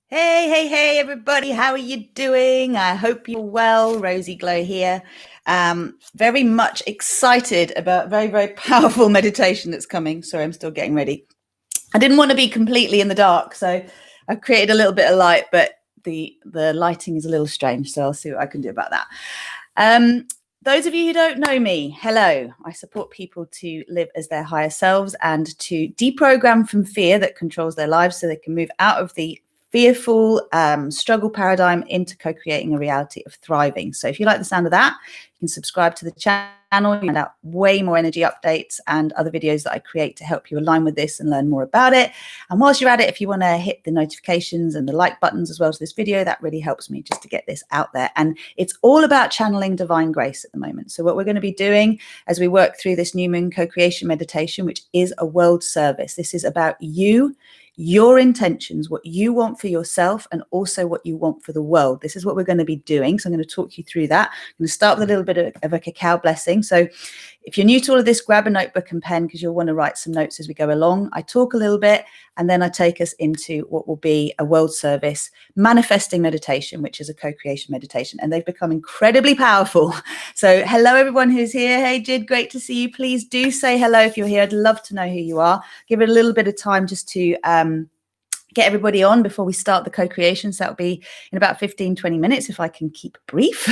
Hey, everybody. How are you doing? I hope you're well. RozyGlow here. Very much excited about very, very powerful meditation that's coming. Sorry, I'm still getting ready. I didn't want to be completely in the dark, so I've created a little bit of light, but the lighting is a little strange, so I'll see what I can do about that. Those of you who don't know me, hello. I support people to live as their higher selves and to deprogram from fear that controls their lives so they can move out of the fearful struggle paradigm into co-creating a reality of thriving. So if you like the sound of that, you can subscribe to the channel. You find out way more energy updates and other videos that I create to help you align with this and learn more about it. And whilst you're at it, if you want to hit the notifications and the like buttons as well to this video, that really helps me just to get this out there. And it's all about channeling divine grace at the moment. So what we're going to be doing as we work through this new moon co-creation meditation, which is a world service, this is about you, your intentions, what you want for yourself, and also what you want for the world. This is what we're going to be doing. So I'm going to talk you through that. I'm going to start with a little bit of a cacao blessing. So if you're new to all of this, grab a notebook and pen because you'll want to write some notes as we go along. I talk a little bit and then I take us into what will be a world service manifesting meditation, which is a co-creation meditation. And they've become incredibly powerful. So hello, everyone who's here. Hey, Jid, great to see you. Please do say hello if you're here. I'd love to know who you are. Give it a little bit of time just to get everybody on before we start the co-creation. So that'll be in about 15-20 minutes if I can keep brief.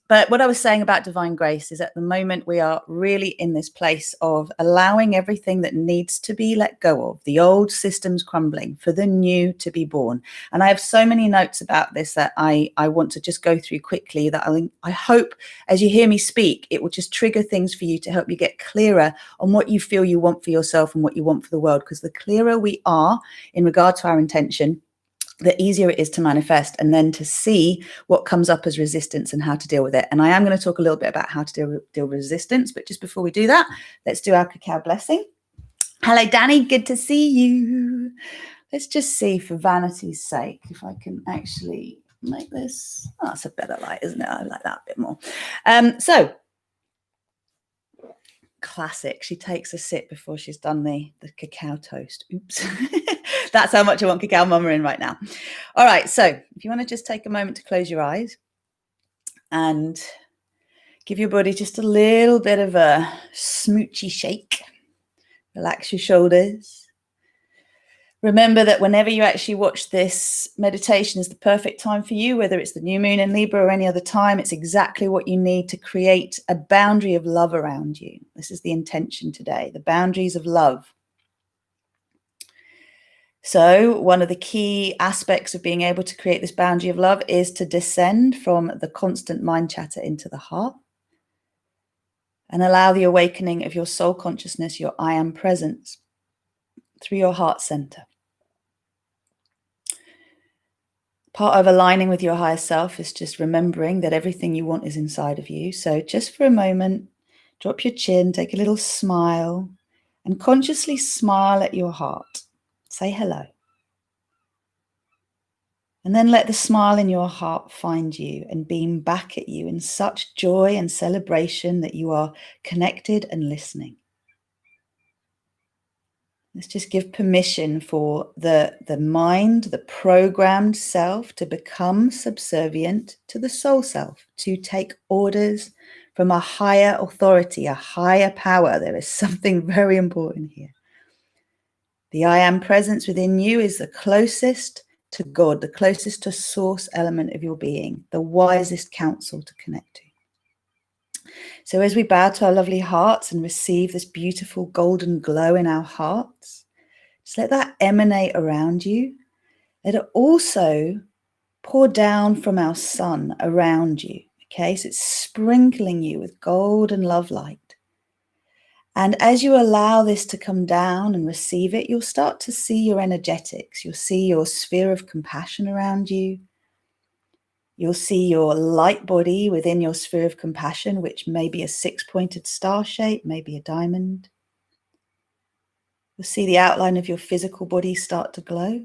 But what I was saying about divine grace is at the moment we are really in this place of allowing everything that needs to be let go of, the old systems crumbling, for the new to be born. And I have so many notes about this that I want to just go through quickly, that I hope as you hear me speak, it will just trigger things for you to help you get clearer on what you feel you want for yourself and what you want for the world. Because the clearer we are in regard to our intention, the easier it is to manifest and then to see what comes up as resistance and how to deal with it. And I am going to talk a little bit about how to deal with resistance. But just before we do that, let's do our cacao blessing. Hello, Danny. Good to see you. Let's just see, for vanity's sake, if I can actually make this. Oh, that's a better light, isn't it? I like that a bit more. So classic. She takes a sip before she's done the cacao toast. Oops. That's how much I want Cacao Mama in right now. All right. So if you want to just take a moment to close your eyes and give your body just a little bit of a smoochy shake. Relax your shoulders. Remember that whenever you actually watch this meditation is the perfect time for you, whether it's the new moon in Libra or any other time. It's exactly what you need to create a boundary of love around you. This is the intention today, the boundaries of love. So one of the key aspects of being able to create this boundary of love is to descend from the constant mind chatter into the heart and allow the awakening of your soul consciousness, your I am presence, through your heart center. Part of aligning with your higher self is just remembering that everything you want is inside of you. So just for a moment, drop your chin, take a little smile, and consciously smile at your heart. Say hello. And then let the smile in your heart find you and beam back at you in such joy and celebration that you are connected and listening. Let's just give permission for the mind, the programmed self, to become subservient to the soul self, to take orders from a higher authority, a higher power. There is something very important here. The I am presence within you is the closest to God, the closest to source element of your being, the wisest counsel to connect to. So as we bow to our lovely hearts and receive this beautiful golden glow in our hearts, just let that emanate around you. Let it also pour down from our sun around you. Okay, so it's sprinkling you with golden love light. And as you allow this to come down and receive it, you'll start to see your energetics. You'll see your sphere of compassion around you. You'll see your light body within your sphere of compassion, which may be a six-pointed star shape, maybe a diamond. You'll see the outline of your physical body start to glow.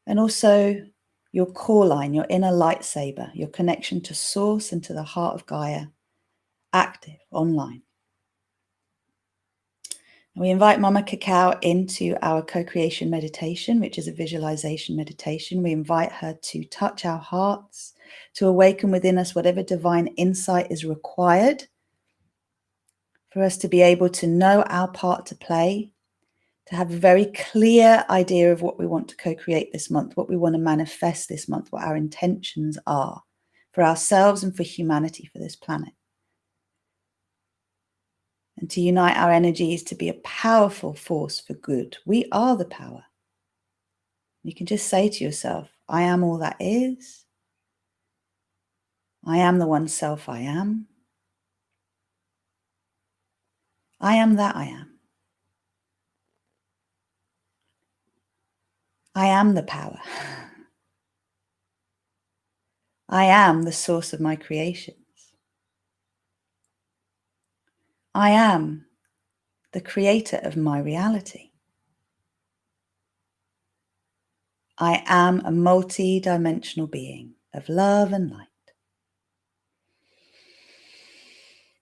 And also your core line, your inner lightsaber, your connection to source and to the heart of Gaia, active, online. We invite Mama Cacao into our co-creation meditation, which is a visualization meditation. We invite her to touch our hearts, to awaken within us whatever divine insight is required for us to be able to know our part to play, to have a very clear idea of what we want to co-create this month, what we want to manifest this month, what our intentions are for ourselves and for humanity, for this planet. And to unite our energies to be a powerful force for good. We are the power. You can just say to yourself, I am all that is. I am the one self I am. I am that I am. I am the power. I am the source of my creations. I am the creator of my reality. I am a multi-dimensional being of love and light.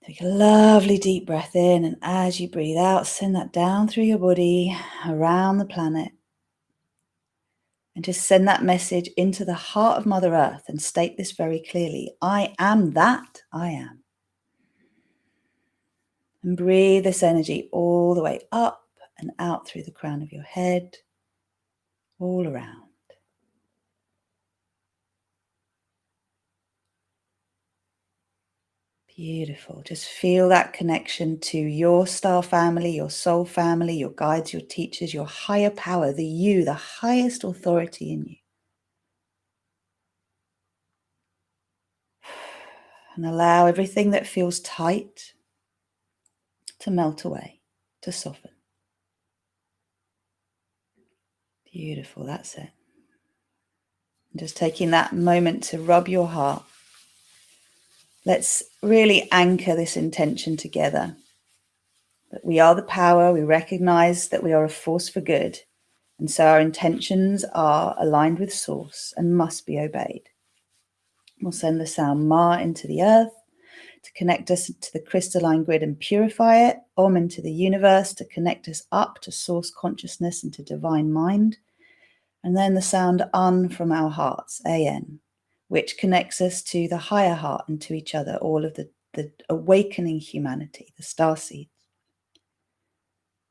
Take a lovely deep breath in, and as you breathe out, send that down through your body, around the planet. And just send that message into the heart of Mother Earth and state this very clearly. I am that I am. And breathe this energy all the way up and out through the crown of your head, all around. Beautiful. Just feel that connection to your star family, your soul family, your guides, your teachers, your higher power, the you, the highest authority in you. And allow everything that feels tight to melt away, to soften. Beautiful, that's it. And just taking that moment to rub your heart. Let's really anchor this intention together. That we are the power, we recognize that we are a force for good. And so our intentions are aligned with source and must be obeyed. We'll send the sound Ma into the earth to connect us to the crystalline grid and purify it. Om into the universe to connect us up to source consciousness and to divine mind. And then the sound Un from our hearts, AN, which connects us to the higher heart and to each other, all of the awakening humanity, the star seeds.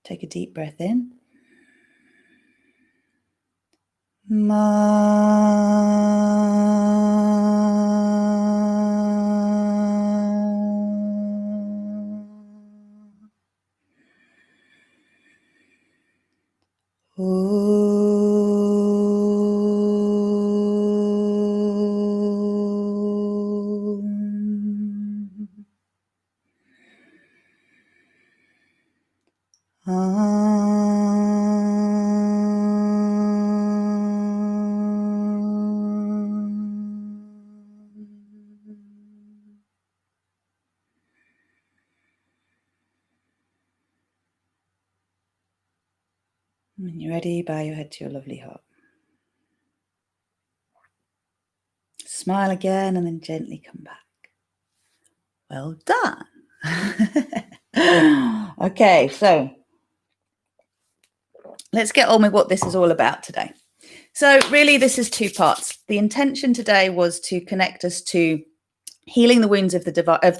Take a deep breath in. When you're ready, bow your head to your lovely heart. Smile again and then gently come back. Well done. Okay, so let's get on with what this is all about today. So really, this is two parts. The intention today was to connect us to healing the wounds of the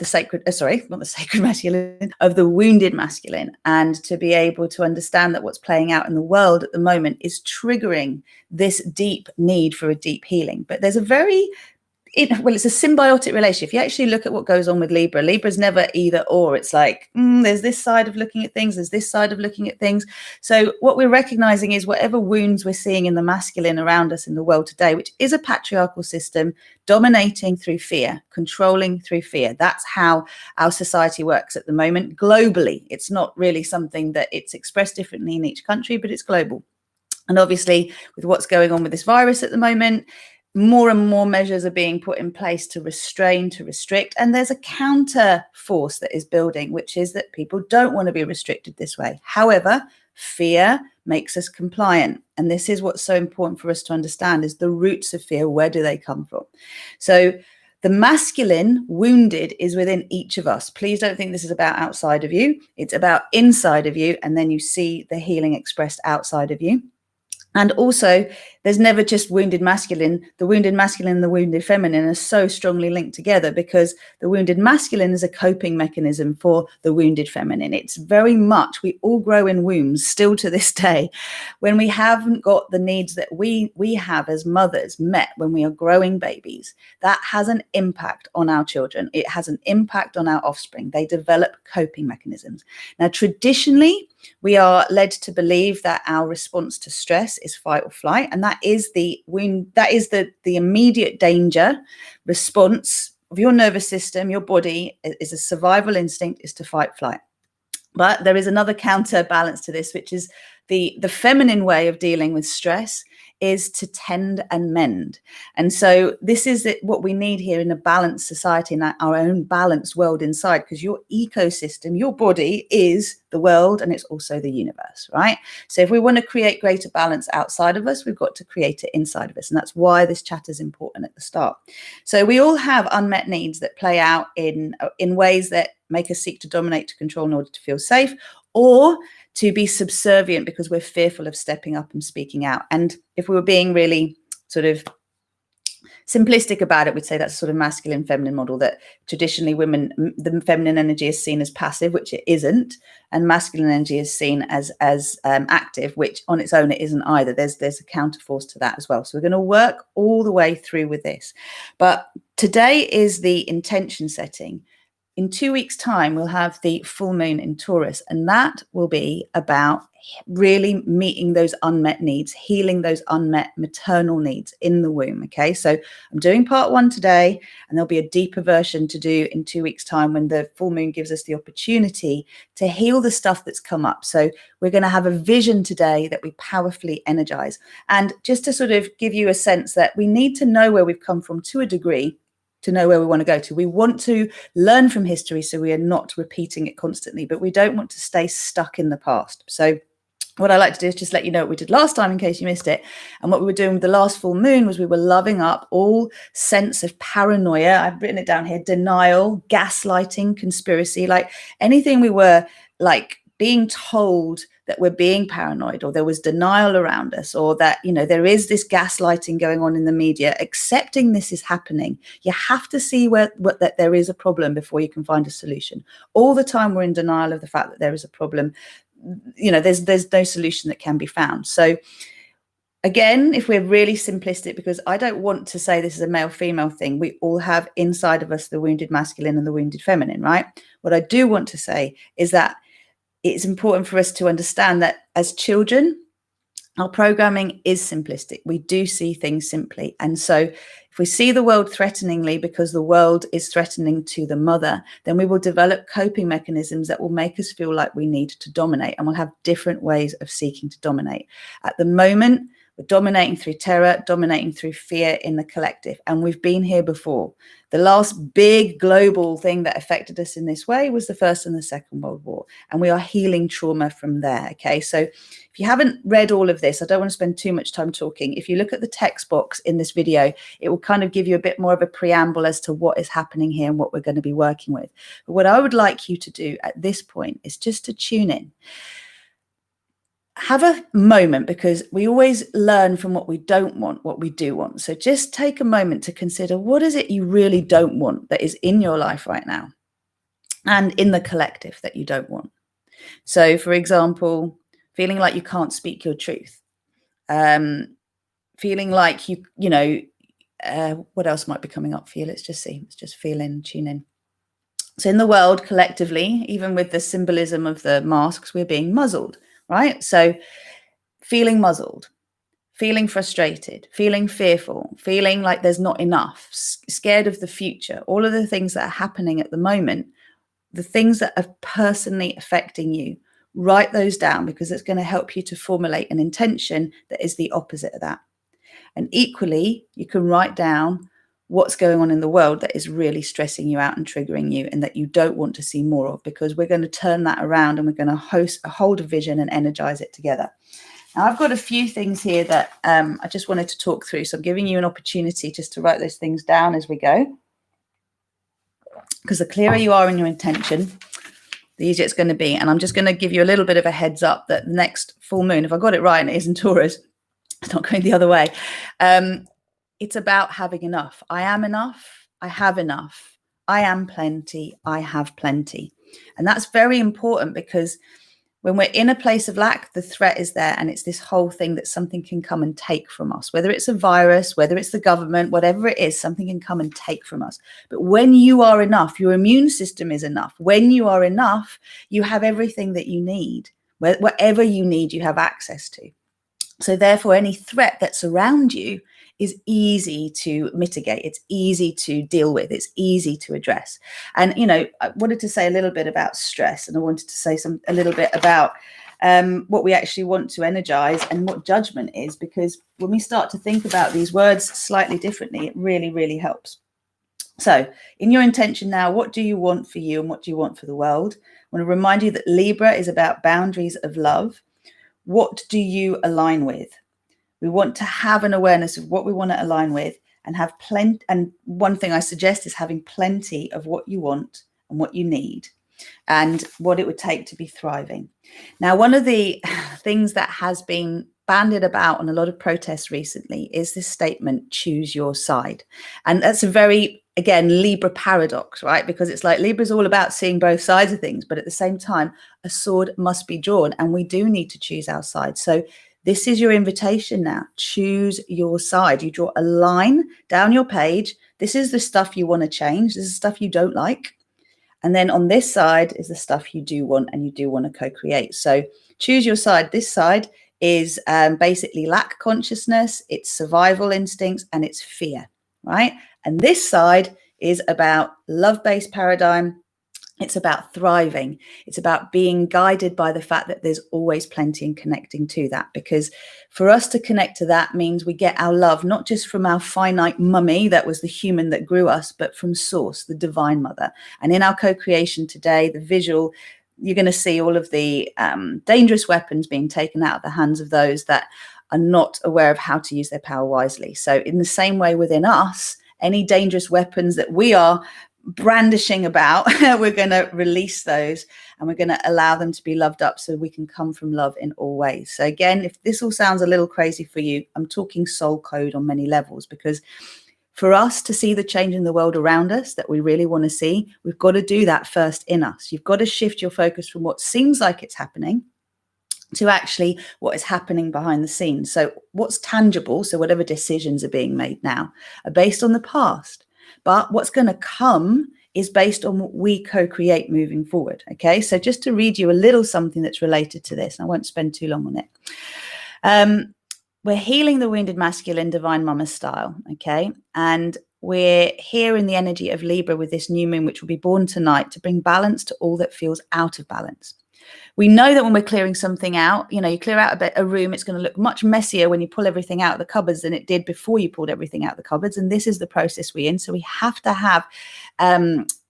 sacred, not the sacred masculine, of the wounded masculine, and to be able to understand that what's playing out in the world at the moment is triggering this deep need for a deep healing. But there's it's a symbiotic relationship. If you actually look at what goes on with Libra, Libra's never either or. It's like, there's this side of looking at things, there's this side of looking at things. So what we're recognizing is whatever wounds we're seeing in the masculine around us in the world today, which is a patriarchal system, dominating through fear, controlling through fear. That's how our society works at the moment globally. It's not really something that it's expressed differently in each country, but it's global. And obviously, with what's going on with this virus at the moment, more and more measures are being put in place to restrain, to restrict. And there's a counter force that is building, which is that people don't want to be restricted this way. However, fear makes us compliant. And this is what's so important for us to understand is the roots of fear. Where do they come from? So The masculine wounded is within each of us. Please don't think this is about outside of you. It's about inside of you. And then you see the healing expressed outside of you. And also, there's never just wounded masculine. The wounded masculine and the wounded feminine are so strongly linked together, because the wounded masculine is a coping mechanism for the wounded feminine. It's very much, we all grow in wombs still to this day, when we haven't got the needs that we have as mothers met when we are growing babies. That has an impact on our children. It has an impact on our offspring. They develop coping mechanisms. Now, traditionally, we are led to believe that our response to stress is fight or flight, and that is the immediate danger response of your nervous system. Your body is a survival instinct, is to fight, flight. But there is another counterbalance to this, which is the feminine way of dealing with stress is to tend and mend. And so this is what we need here in a balanced society, in our own balanced world inside, because your ecosystem, your body is the world, and it's also the universe, right? So if we want to create greater balance outside of us, we've got to create it inside of us. And that's why this chat is important at the start. So we all have unmet needs that play out in ways that make us seek to dominate, to control in order to feel safe, or to be subservient because we're fearful of stepping up and speaking out. And if we were being really sort of simplistic about it, we'd say that's a sort of masculine feminine model, that traditionally the feminine energy is seen as passive, which it isn't, and masculine energy is seen as active, which on its own it isn't either. There's a counterforce to that as well. So we're going to work all the way through with this. But today is the intention setting. In 2 weeks' time, we'll have the full moon in Taurus, and that will be about really meeting those unmet needs, healing those unmet maternal needs in the womb. Okay, so I'm doing part 1 today, and there'll be a deeper version to do in 2 weeks' time when the full moon gives us the opportunity to heal the stuff that's come up. So we're going to have a vision today that we powerfully energize. And just to sort of give you a sense that we need to know where we've come from to a degree, to know where we want to go to. We want to learn from history so we are not repeating it constantly, but we don't want to stay stuck in the past. So what I like to do is just let you know what we did last time in case you missed it. And what we were doing with the last full moon was we were loving up all sense of paranoia. I've written it down here: denial, gaslighting, conspiracy, like anything we were like being told that we're being paranoid, or there was denial around us, or that, you know, there is this gaslighting going on in the media. Accepting this is happening. You have to see that there is a problem before you can find a solution. All the time we're in denial of the fact that there is a problem. You know, there's no solution that can be found. So again, if we're really simplistic, because I don't want to say this is a male-female thing, we all have inside of us the wounded masculine and the wounded feminine, right? What I do want to say is that it's important for us to understand that as children, our programming is simplistic. We do see things simply. And so if we see the world threateningly because the world is threatening to the mother, then we will develop coping mechanisms that will make us feel like we need to dominate, and we'll have different ways of seeking to dominate. At the moment, we're dominating through terror, dominating through fear in the collective. And we've been here before. The last big global thing that affected us in this way was the First and the Second World War. And we are healing trauma from there. Okay, so if you haven't read all of this, I don't want to spend too much time talking. If you look at the text box in this video, it will kind of give you a bit more of a preamble as to what is happening here and what we're going to be working with. But what I would like you to do at this point is just to tune in. Have a moment, because we always learn from what we don't want, what we do want. So just take a moment to consider, what is it you really don't want that is in your life right now and in the collective that you don't want? So for example, feeling like you can't speak your truth, feeling like what else might be coming up for you? Let's just see. Let's just feel in, tune in. So in the world collectively, even with the symbolism of the masks, we're being muzzled. Right? So feeling muzzled, feeling frustrated, feeling fearful, feeling like there's not enough, scared of the future, all of the things that are happening at the moment, the things that are personally affecting you, write those down, because it's going to help you to formulate an intention that is the opposite of that. And equally, you can write down what's going on in the world that is really stressing you out and triggering you, and that you don't want to see more of, because we're going to turn that around and we're going to hold a vision and energize it together. Now, I've got a few things here that I just wanted to talk through. So I'm giving you an opportunity just to write those things down as we go. because the clearer you are in your intention, the easier it's going to be. And I'm just going to give you a little bit of a heads up that the next full moon, if I got it right and it is in Taurus, it's not going the other way. It's about having enough. I am enough. I have enough. I am plenty. I have plenty. And that's very important, because when we're in a place of lack, the threat is there. And it's this whole thing that something can come and take from us, whether it's a virus, whether it's the government, whatever it is, something can come and take from us. But when you are enough, your immune system is enough. When you are enough, you have everything that you need. Whatever you need, you have access to. So therefore, any threat that's around you is easy to mitigate. It's easy to deal with. It's easy to address. And, I wanted to say a little bit about stress, and I wanted to say a little bit about what we actually want to energize and what judgment is, because when we start to think about these words slightly differently, it really, really helps. So in your intention now, what do you want for you and what do you want for the world? I want to remind you that Libra is about boundaries of love. What do you align with? We want to have an awareness of what we want to align with and have plenty. And one thing I suggest is having plenty of what you want and what you need and what it would take to be thriving. Now, one of the things that has been bandied about on a lot of protests recently is this statement, choose your side. And that's a very, again, Libra paradox, right? Because it's like Libra is all about seeing both sides of things, but at the same time, a sword must be drawn and we do need to choose our side. So this is your invitation now. Choose your side. You draw a line down your page. This is the stuff you want to change. This is the stuff you don't like. And then on this side is the stuff you do want and you do want to co-create. So choose your side. This side is basically lack consciousness, it's survival instincts, and it's fear, right? And this side is about love-based paradigm. It's about thriving. It's about being guided by the fact that there's always plenty and connecting to that. Because for us to connect to that means we get our love, not just from our finite mummy, that was the human that grew us, but from source, the divine mother. And in our co-creation today, the visual, you're going to see all of the dangerous weapons being taken out of the hands of those that are not aware of how to use their power wisely. So in the same way within us, any dangerous weapons that we are brandishing about, we're going to release those and we're going to allow them to be loved up so we can come from love in all ways. So again, if this all sounds a little crazy for you, I'm talking soul code on many levels, because for us to see the change in the world around us that we really want to see, we've got to do that first in us. You've got to shift your focus from what seems like it's happening to actually what is happening behind the scenes. So what's tangible, so whatever decisions are being made now, are based on the past. But what's going to come is based on what we co-create moving forward. Okay, so just to read you a little something that's related to this, and I won't spend too long on it. We're healing the wounded masculine, divine mama style. Okay, and we're here in the energy of Libra with this new moon, which will be born tonight, to bring balance to all that feels out of balance. We know that when we're clearing something out, you clear out a room, it's going to look much messier when you pull everything out of the cupboards than it did before you pulled everything out of the cupboards. And this is the process we're in. So we have to have,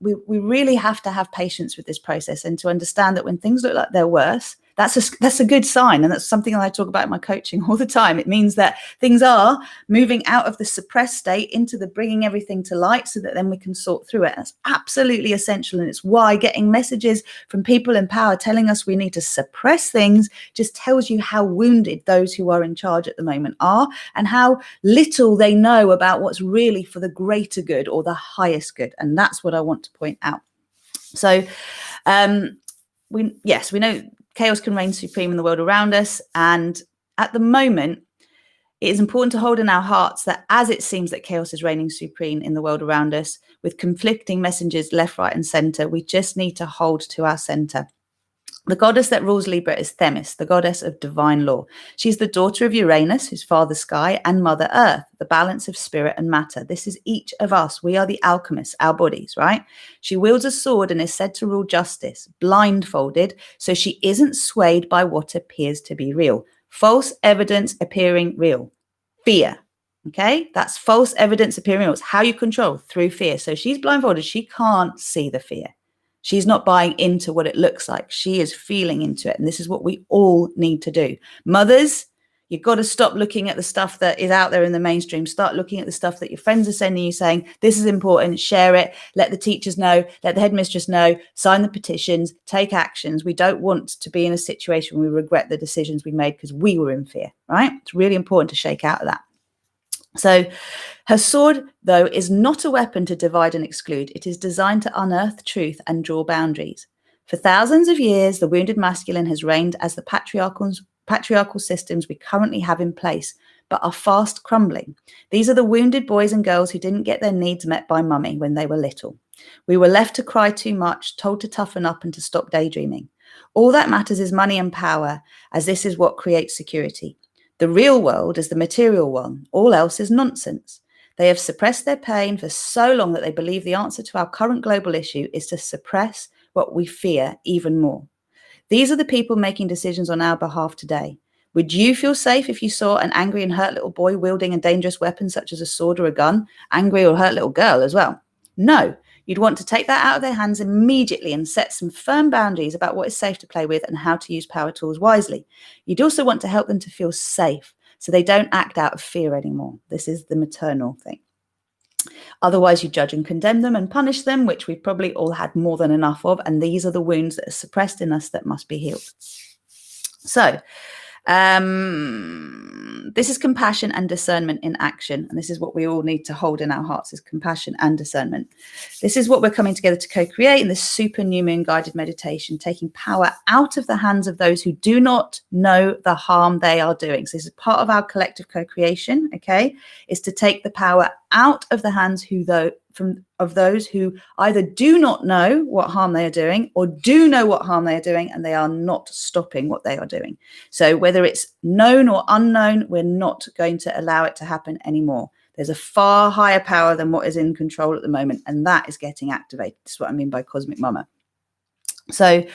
we really have to have patience with this process and to understand that when things look like they're worse, that's a good sign. And that's something that I talk about in my coaching all the time. It means that things are moving out of the suppressed state into the bringing everything to light so that then we can sort through it. That's absolutely essential. And it's why getting messages from people in power telling us we need to suppress things just tells you how wounded those who are in charge at the moment are and how little they know about what's really for the greater good or the highest good. And that's what I want to point out. So we know chaos can reign supreme in the world around us. And at the moment, it is important to hold in our hearts that as it seems that chaos is reigning supreme in the world around us, with conflicting messages left, right, and center, we just need to hold to our center. The goddess that rules Libra is Themis, the goddess of divine law. She's the daughter of Uranus, who's father sky, and mother earth, the balance of spirit and matter. This is each of us. We are the alchemists, our bodies, right? She wields a sword and is said to rule justice, blindfolded, so she isn't swayed by what appears to be real. False evidence appearing real. Fear. Okay, that's false evidence appearing real. It's how you control, through fear. So she's blindfolded. She can't see the fear. She's not buying into what it looks like. She is feeling into it. And this is what we all need to do. Mothers, You've got to stop looking at the stuff that is out there in the mainstream. Start looking at the stuff that your friends are sending you saying, this is important, share it, let the teachers know, let the headmistress know, sign the petitions, take actions. We don't want to be in a situation where we regret the decisions we made because we were in fear, right? It's really important to shake out of that. So her sword, though, is not a weapon to divide and exclude. It is designed to unearth truth and draw boundaries. For thousands of years, the wounded masculine has reigned as the patriarchal systems we currently have in place, but are fast crumbling. These are the wounded boys and girls who didn't get their needs met by mummy when they were little. We were left to cry too much, told to toughen up and to stop daydreaming. All that matters is money and power, as this is what creates security. The real world is the material one. All else is nonsense. They have suppressed their pain for so long that they believe the answer to our current global issue is to suppress what we fear even more. These are the people making decisions on our behalf today. Would you feel safe if you saw an angry and hurt little boy wielding a dangerous weapon such as a sword or a gun? Angry or hurt little girl as well? No. You'd want to take that out of their hands immediately and set some firm boundaries about what is safe to play with and how to use power tools wisely. You'd also want to help them to feel safe so they don't act out of fear anymore. This is the maternal thing. Otherwise, you judge and condemn them and punish them, which we've probably all had more than enough of. And these are the wounds that are suppressed in us that must be healed. So, this is compassion and discernment in action. And this is what we all need to hold in our hearts, is compassion and discernment. This is what we're coming together to co-create in this super new moon guided meditation, taking power out of the hands of those who do not know the harm they are doing. So this is part of our collective co-creation, okay, is to take the power out of the hands of those who either do not know what harm they are doing or do know what harm they are doing and they are not stopping what they are doing. So whether it's known or unknown, we're not going to allow it to happen anymore. There's a far higher power than what is in control at the moment, and that is getting activated. That's what I mean by cosmic mama. So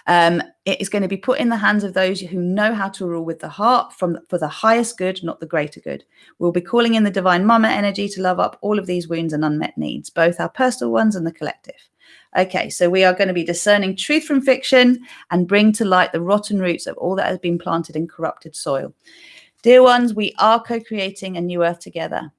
it is going to be put in the hands of those who know how to rule with the heart for the highest good, not the greater good. We'll be calling in the divine mama energy to love up all of these wounds and unmet needs, both our personal ones and the collective. Okay, so we are going to be discerning truth from fiction and bring to light the rotten roots of all that has been planted in corrupted soil. Dear ones, we are co-creating a new earth together,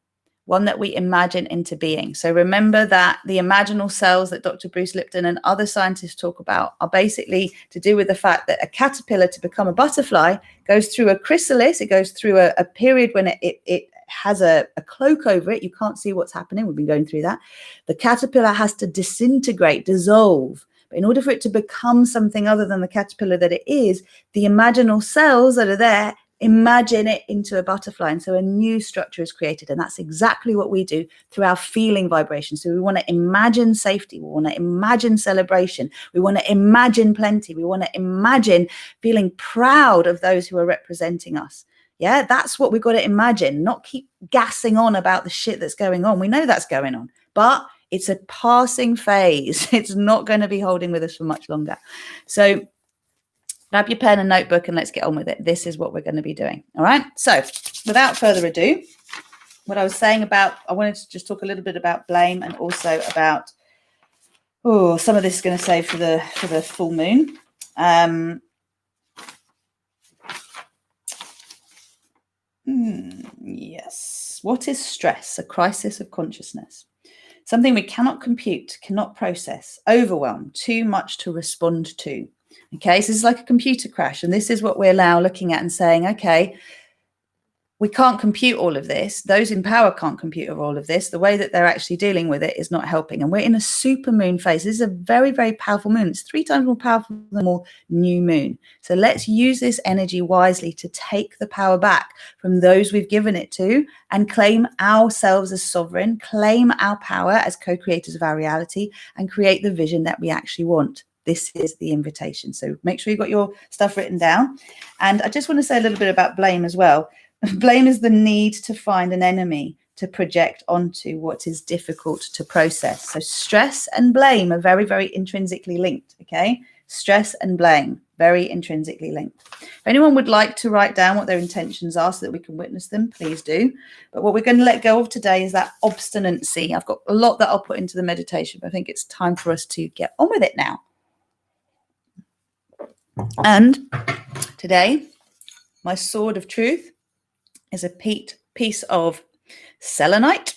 one that we imagine into being. So remember that the imaginal cells that Dr. Bruce Lipton and other scientists talk about are basically to do with the fact that a caterpillar, to become a butterfly, goes through a chrysalis. It goes through a period when it has a cloak over it. You can't see what's happening. We've been going through that. The caterpillar has to disintegrate, dissolve. But in order for it to become something other than the caterpillar that it is, the imaginal cells that are there imagine it into a butterfly. And so a new structure is created. And that's exactly what we do through our feeling vibration. So we want to imagine safety. We want to imagine celebration. We want to imagine plenty. We want to imagine feeling proud of those who are representing us. Yeah, that's what we've got to imagine, not keep gassing on about the shit that's going on. We know that's going on, but it's a passing phase. It's not going to be holding with us for much longer. So grab your pen and notebook and let's get on with it. This is what we're going to be doing. All right. So without further ado, what I was saying about, I wanted to just talk a little bit about blame and also about, some of this is going to save for the full moon. Yes. What is stress? A crisis of consciousness. Something we cannot compute, cannot process, overwhelm, too much to respond to. Okay, so this is like a computer crash, and this is what we're now looking at and saying, okay, we can't compute all of this. Those in power can't compute all of this. The way that they're actually dealing with it is not helping. And we're in a super moon phase. This is a very, very powerful moon. It's 3 times more powerful than more new moon. So let's use this energy wisely to take the power back from those we've given it to and claim ourselves as sovereign, claim our power as co-creators of our reality, and create the vision that we actually want. This is the invitation. So make sure you've got your stuff written down. And I just want to say a little bit about blame as well. Blame is the need to find an enemy to project onto what is difficult to process. So stress and blame are very, very intrinsically linked, okay? Stress and blame, very intrinsically linked. If anyone would like to write down what their intentions are so that we can witness them, please do. But what we're going to let go of today is that obstinacy. I've got a lot that I'll put into the meditation, but I think it's time for us to get on with it now. And today, my sword of truth is a piece of selenite.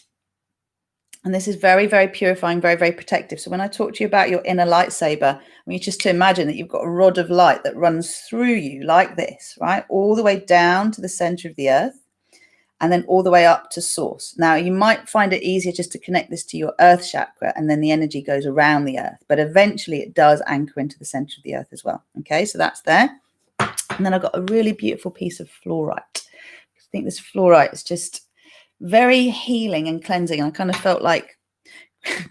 And this is very, very purifying, very, very protective. So when I talk to you about your inner lightsaber, I want you just to imagine that you've got a rod of light that runs through you like this, right? All the way down to the center of the earth and then all the way up to source. Now, you might find it easier just to connect this to your earth chakra and then the energy goes around the earth. But eventually it does anchor into the center of the earth as well. Okay, so that's there. And then I've got a really beautiful piece of fluorite. I think this fluorite is just very healing and cleansing. And I kind of felt like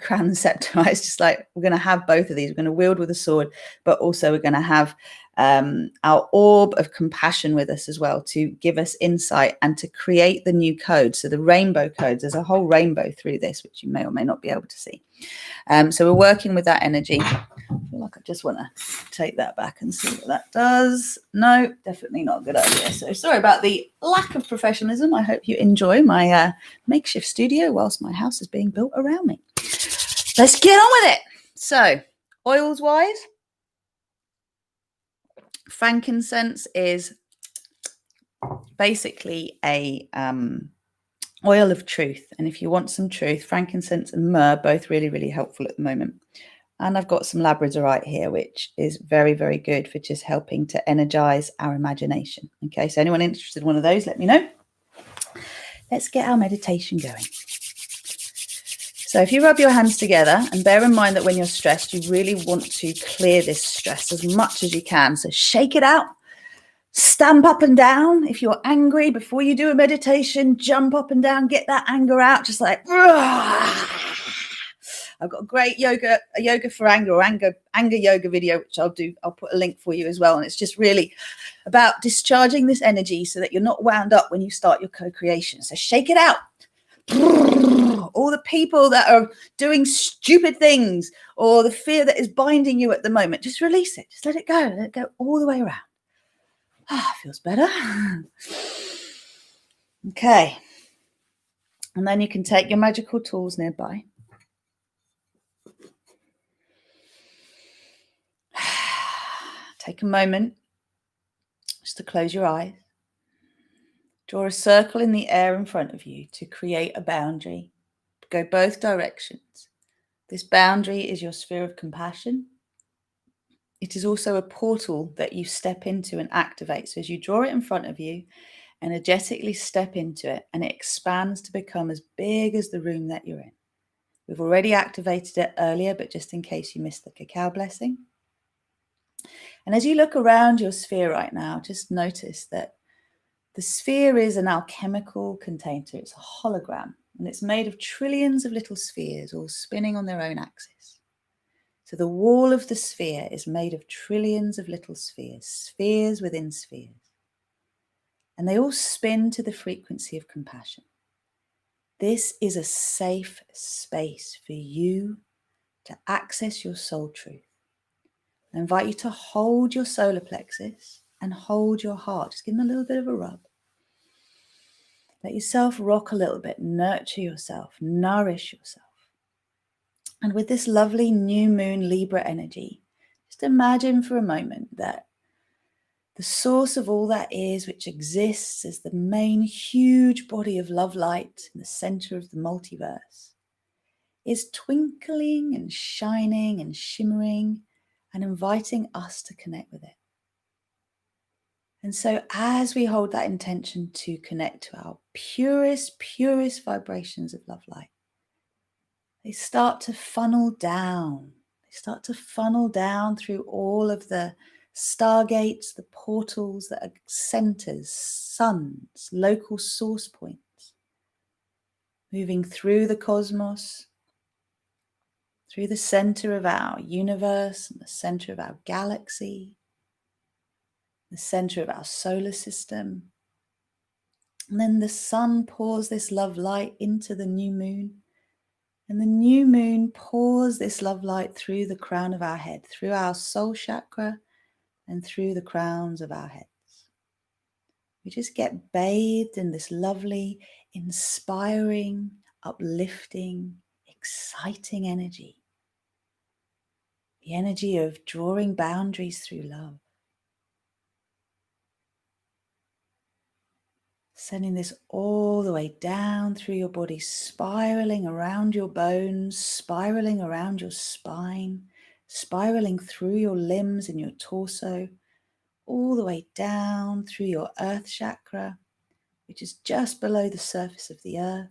crown and scepter, right? It's just like we're going to have both of these. We're going to wield with a sword, but also we're going to have our orb of compassion with us as well to give us insight and to create the new code. So the rainbow codes, there's a whole rainbow through this, which you may or may not be able to see. So we're working with that energy. I feel like I just want to take that back and see what that does. No, definitely not a good idea. So sorry about the lack of professionalism. I hope you enjoy my makeshift studio whilst my house is being built around me. Let's get on with it. So oils wise, frankincense is basically a oil of truth. And if you want some truth, frankincense and myrrh, both really, really helpful at the moment. And I've got some labradorite here, which is very, very good for just helping to energize our imagination. Okay, so anyone interested in one of those, let me know. Let's get our meditation going. So if you rub your hands together and bear in mind that when you're stressed, you really want to clear this stress as much as you can. So shake it out, stamp up and down. If you're angry, before you do a meditation, jump up and down, get that anger out, just like, I've got a great yoga for anger or anger yoga video, which I'll put a link for you as well. And it's just really about discharging this energy so that you're not wound up when you start your co-creation. So shake it out. All the people that are doing stupid things or the fear that is binding you at the moment, just release it. Just let it go. Let it go all the way around. Feels better. Okay. And then you can take your magical tools nearby. Take a moment just to close your eyes. Draw a circle in the air in front of you to create a boundary. Go both directions. This boundary is your sphere of compassion. It is also a portal that you step into and activate. So as you draw it in front of you, energetically step into it and it expands to become as big as the room that you're in. We've already activated it earlier, but just in case you missed the Cacao Blessing. And as you look around your sphere right now, just notice that the sphere is an alchemical container. It's a hologram, and it's made of trillions of little spheres all spinning on their own axis. So the wall of the sphere is made of trillions of little spheres, spheres within spheres. And they all spin to the frequency of compassion. This is a safe space for you to access your soul truth. I invite you to hold your solar plexus and hold your heart. Just give them a little bit of a rub. Let yourself rock a little bit, nurture yourself, nourish yourself. And with this lovely new moon Libra energy, just imagine for a moment that the source of all that is, which exists as the main huge body of love light in the center of the multiverse, is twinkling and shining and shimmering and inviting us to connect with it. And so as we hold that intention to connect to our purest vibrations of love light, they start to funnel down. They start to funnel down through all of the stargates, the portals that are centers, suns, local source points, moving through the cosmos, through the center of our universe and the center of our galaxy, the center of our solar system. And then the sun pours this love light into the new moon. And the new moon pours this love light through the crown of our head, through our soul chakra and through the crowns of our heads. We just get bathed in this lovely, inspiring, uplifting, exciting energy. The energy of drawing boundaries through love. Sending this all the way down through your body, spiraling around your bones, spiraling around your spine, spiraling through your limbs and your torso, all the way down through your earth chakra, which is just below the surface of the earth.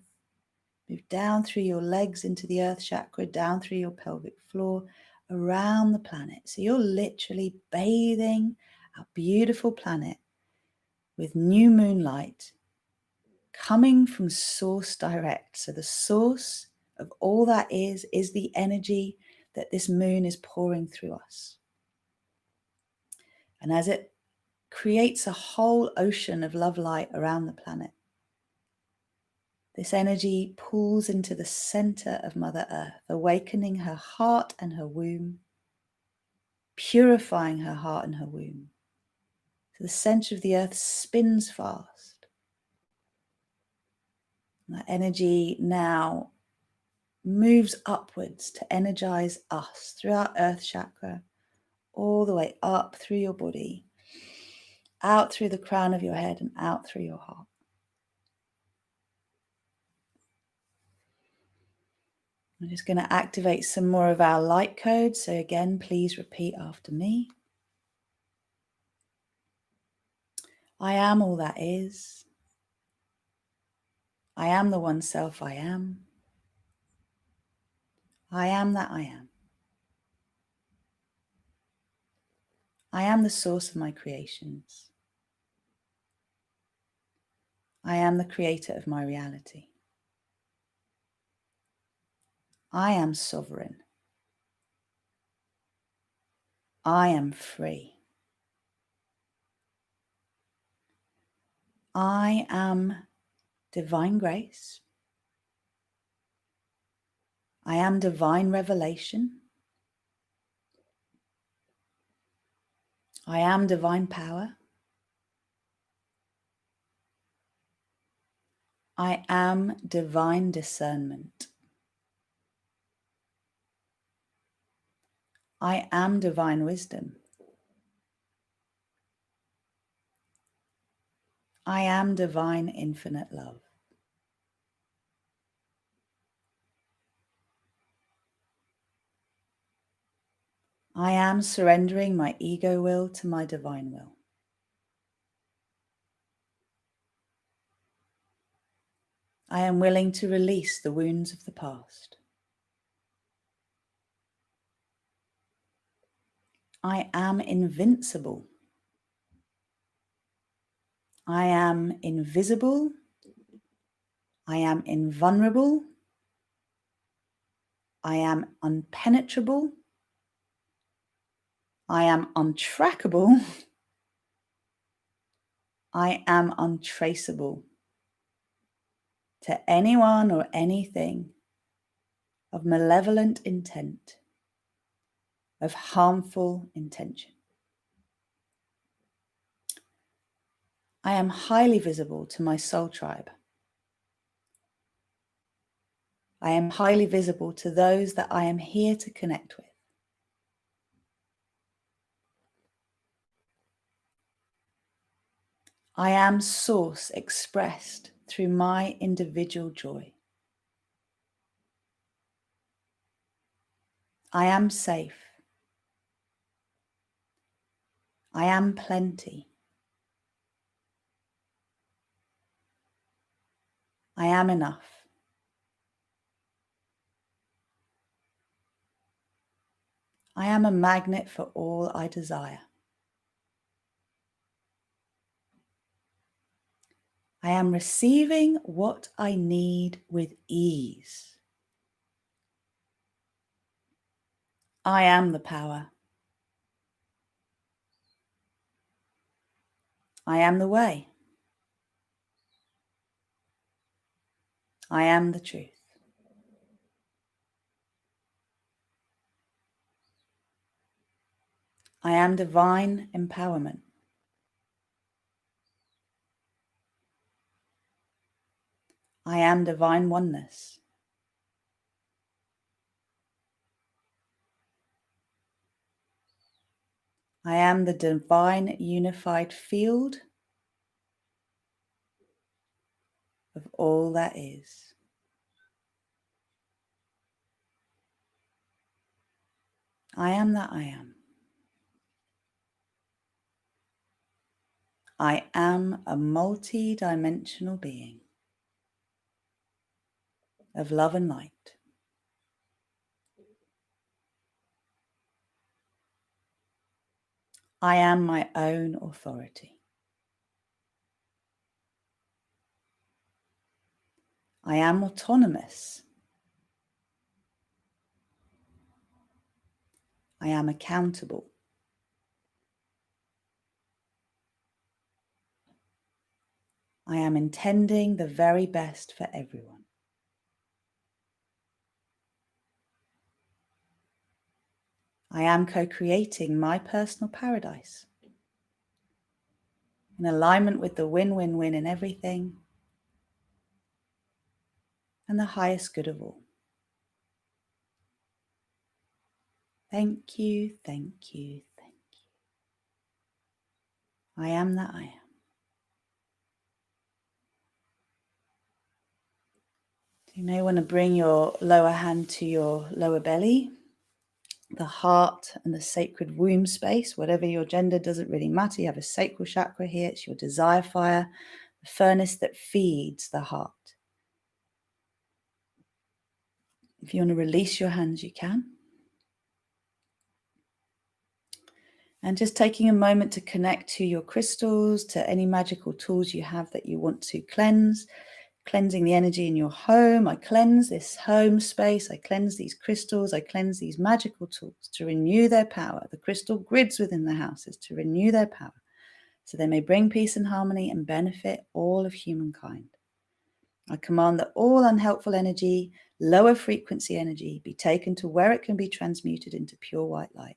Move down through your legs into the earth chakra, down through your pelvic floor, around the planet. So you're literally bathing our beautiful planet with new moonlight coming from source direct. So the source of all that is the energy that this moon is pouring through us. And as it creates a whole ocean of love light around the planet, this energy pulls into the center of Mother Earth, awakening her heart and her womb, purifying her heart and her womb. So the center of the earth spins fast. And that energy now moves upwards to energize us through our earth chakra, all the way up through your body, out through the crown of your head and out through your heart. I'm just going to activate some more of our light codes. So again, please repeat after me. I am all that is. I am the one self I am. I am that I am. I am the source of my creations. I am the creator of my reality. I am sovereign. I am free. I am divine grace. I am divine revelation. I am divine power. I am divine discernment. I am divine wisdom. I am divine infinite love. I am surrendering my ego will to my divine will. I am willing to release the wounds of the past. I am invincible. I am invisible. I am invulnerable. I am unpenetrable. I am untrackable. I am untraceable to anyone or anything of malevolent intent, of harmful intention. I am highly visible to my soul tribe. I am highly visible to those that I am here to connect with. I am source expressed through my individual joy. I am safe. I am plenty. I am enough. I am a magnet for all I desire. I am receiving what I need with ease. I am the power. I am the way. I am the truth. I am divine empowerment. I am divine oneness. I am the divine unified field of all that is. I am that I am. I am a multi-dimensional being of love and light. I am my own authority. I am autonomous. I am accountable. I am intending the very best for everyone. I am co-creating my personal paradise in alignment with the win-win-win in everything and the highest good of all. Thank you, thank you, thank you. I am that I am. You may want to bring your lower hand to your lower belly, the heart and the sacred womb space. Whatever your gender, doesn't really matter. You have a sacral chakra here. It's your desire fire, the furnace that feeds the heart. If you want to release your hands, you can. And just taking a moment to connect to your crystals, to any magical tools you have that you want to cleanse. Cleansing the energy in your home. I cleanse this home space. I cleanse these crystals. I cleanse these magical tools to renew their power. The crystal grids within the houses to renew their power, so they may bring peace and harmony and benefit all of humankind. I command that all unhelpful energy, lower frequency energy, be taken to where it can be transmuted into pure white light.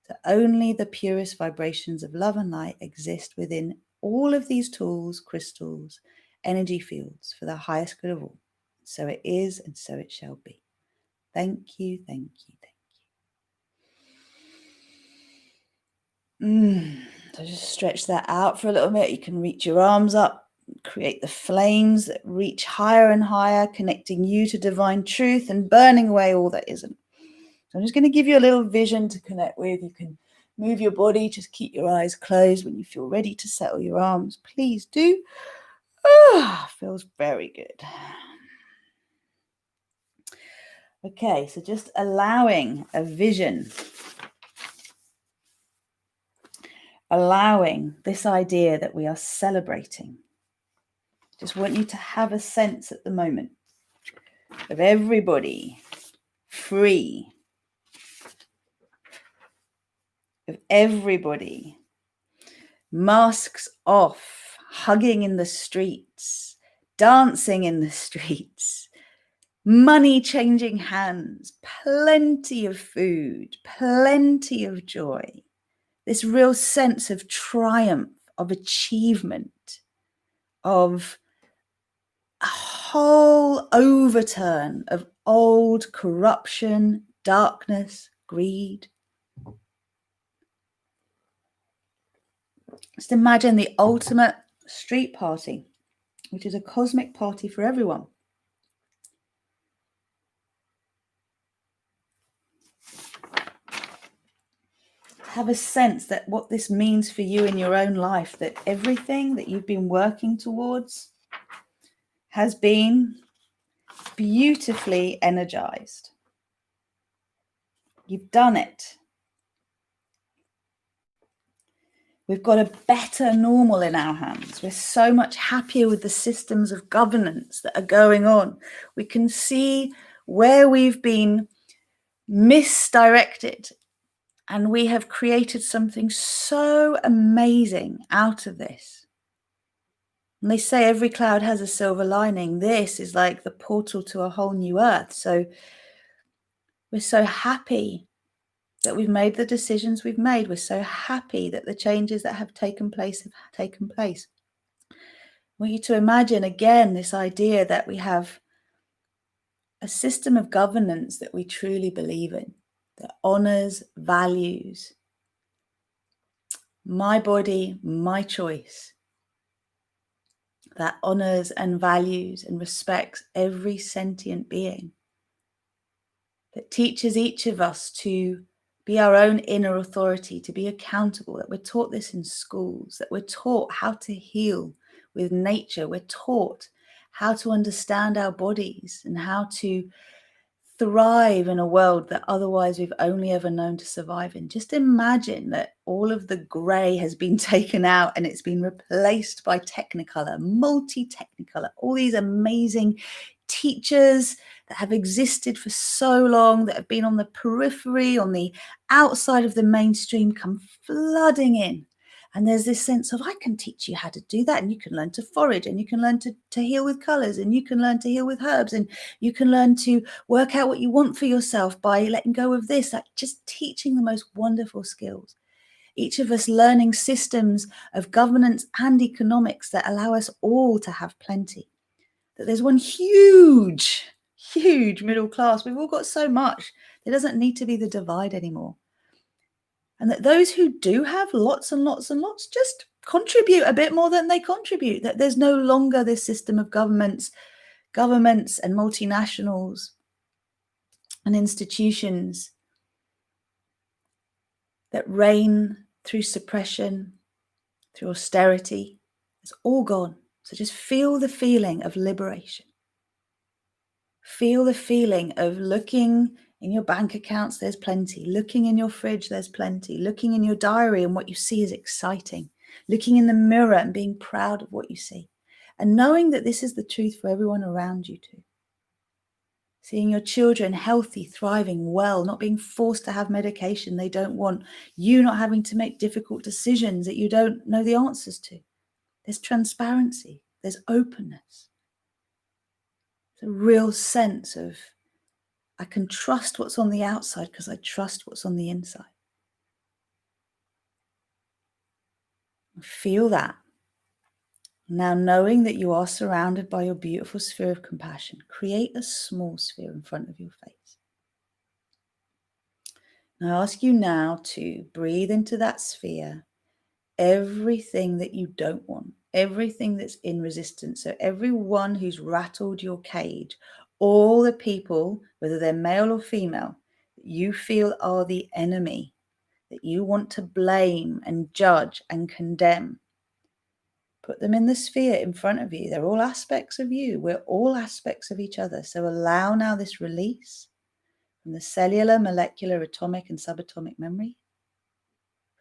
So only the purest vibrations of love and light exist within all of these tools, crystals, energy fields for the highest good of all. So it is, and so it shall be. Thank you, thank you, thank you. So just stretch that out for a little bit. You can reach your arms up, create the flames that reach higher and higher, connecting you to divine truth and burning away all that isn't. So I'm just going to give you a little vision to connect with. You can move your body, just keep your eyes closed. When you feel ready to settle your arms, please do. Feels very good. Okay, so just allowing a vision, allowing this idea that we are celebrating. Just want you to have a sense at the moment of everybody free, of everybody masks off, hugging in the streets, dancing in the streets, money changing hands, plenty of food, plenty of joy, this real sense of triumph, of achievement, of a whole overturn of old corruption, darkness, greed. Just imagine the ultimate street party, which is a cosmic party for everyone. Have a sense that what this means for you in your own life, that everything that you've been working towards has been beautifully energized. You've done it. We've got a better normal in our hands. We're so much happier with the systems of governance that are going on. We can see where we've been misdirected, and we have created something so amazing out of this. And they say every cloud has a silver lining. This is like the portal to a whole new earth. So we're so happy that we've made the decisions we've made. We're so happy that the changes that have taken place have taken place. I want you to imagine again this idea that we have a system of governance that we truly believe in, that honors, values, my body, my choice. that honors and values and respects every sentient being, that teaches each of us to be our own inner authority, to be accountable, that we're taught this in schools, that we're taught how to heal with nature, we're taught how to understand our bodies and how to thrive in a world that otherwise we've only ever known to survive in. Just imagine that all of the grey has been taken out and it's been replaced by Technicolor, multi-Technicolor, all these amazing teachers that have existed for so long, that have been on the periphery, on the outside of the mainstream, come flooding in. And there's this sense of, I can teach you how to do that. And you can learn to forage, and you can learn to heal with colors, and you can learn to heal with herbs, and you can learn to work out what you want for yourself by letting go of this, like just teaching the most wonderful skills. Each of us learning systems of governance and economics that allow us all to have plenty. That there's one huge middle class. We've all got so much. There doesn't need to be the divide anymore. And that those who do have lots and lots and lots just contribute a bit more than they contribute. That there's no longer this system of governments and multinationals and institutions that reign through suppression, through austerity. It's all gone. So just feel the feeling of liberation. Feel the feeling of looking in your bank accounts, there's plenty. Looking in your fridge, there's plenty. Looking in your diary and what you see is exciting. Looking in the mirror and being proud of what you see. And knowing that this is the truth for everyone around you too. Seeing your children healthy, thriving, well, not being forced to have medication they don't want. You not having to make difficult decisions that you don't know the answers to. There's transparency. There's openness. It's a real sense of, I can trust what's on the outside because I trust what's on the inside. Feel that. Now, knowing that you are surrounded by your beautiful sphere of compassion, create a small sphere in front of your face. And I ask you now to breathe into that sphere everything that you don't want, everything that's in resistance. So everyone who's rattled your cage, all the people, whether they're male or female, that you feel are the enemy, that you want to blame and judge and condemn, put them in the sphere in front of you. They're all aspects of you. We're all aspects of each other. So allow now this release from the cellular, molecular, atomic, and subatomic memory,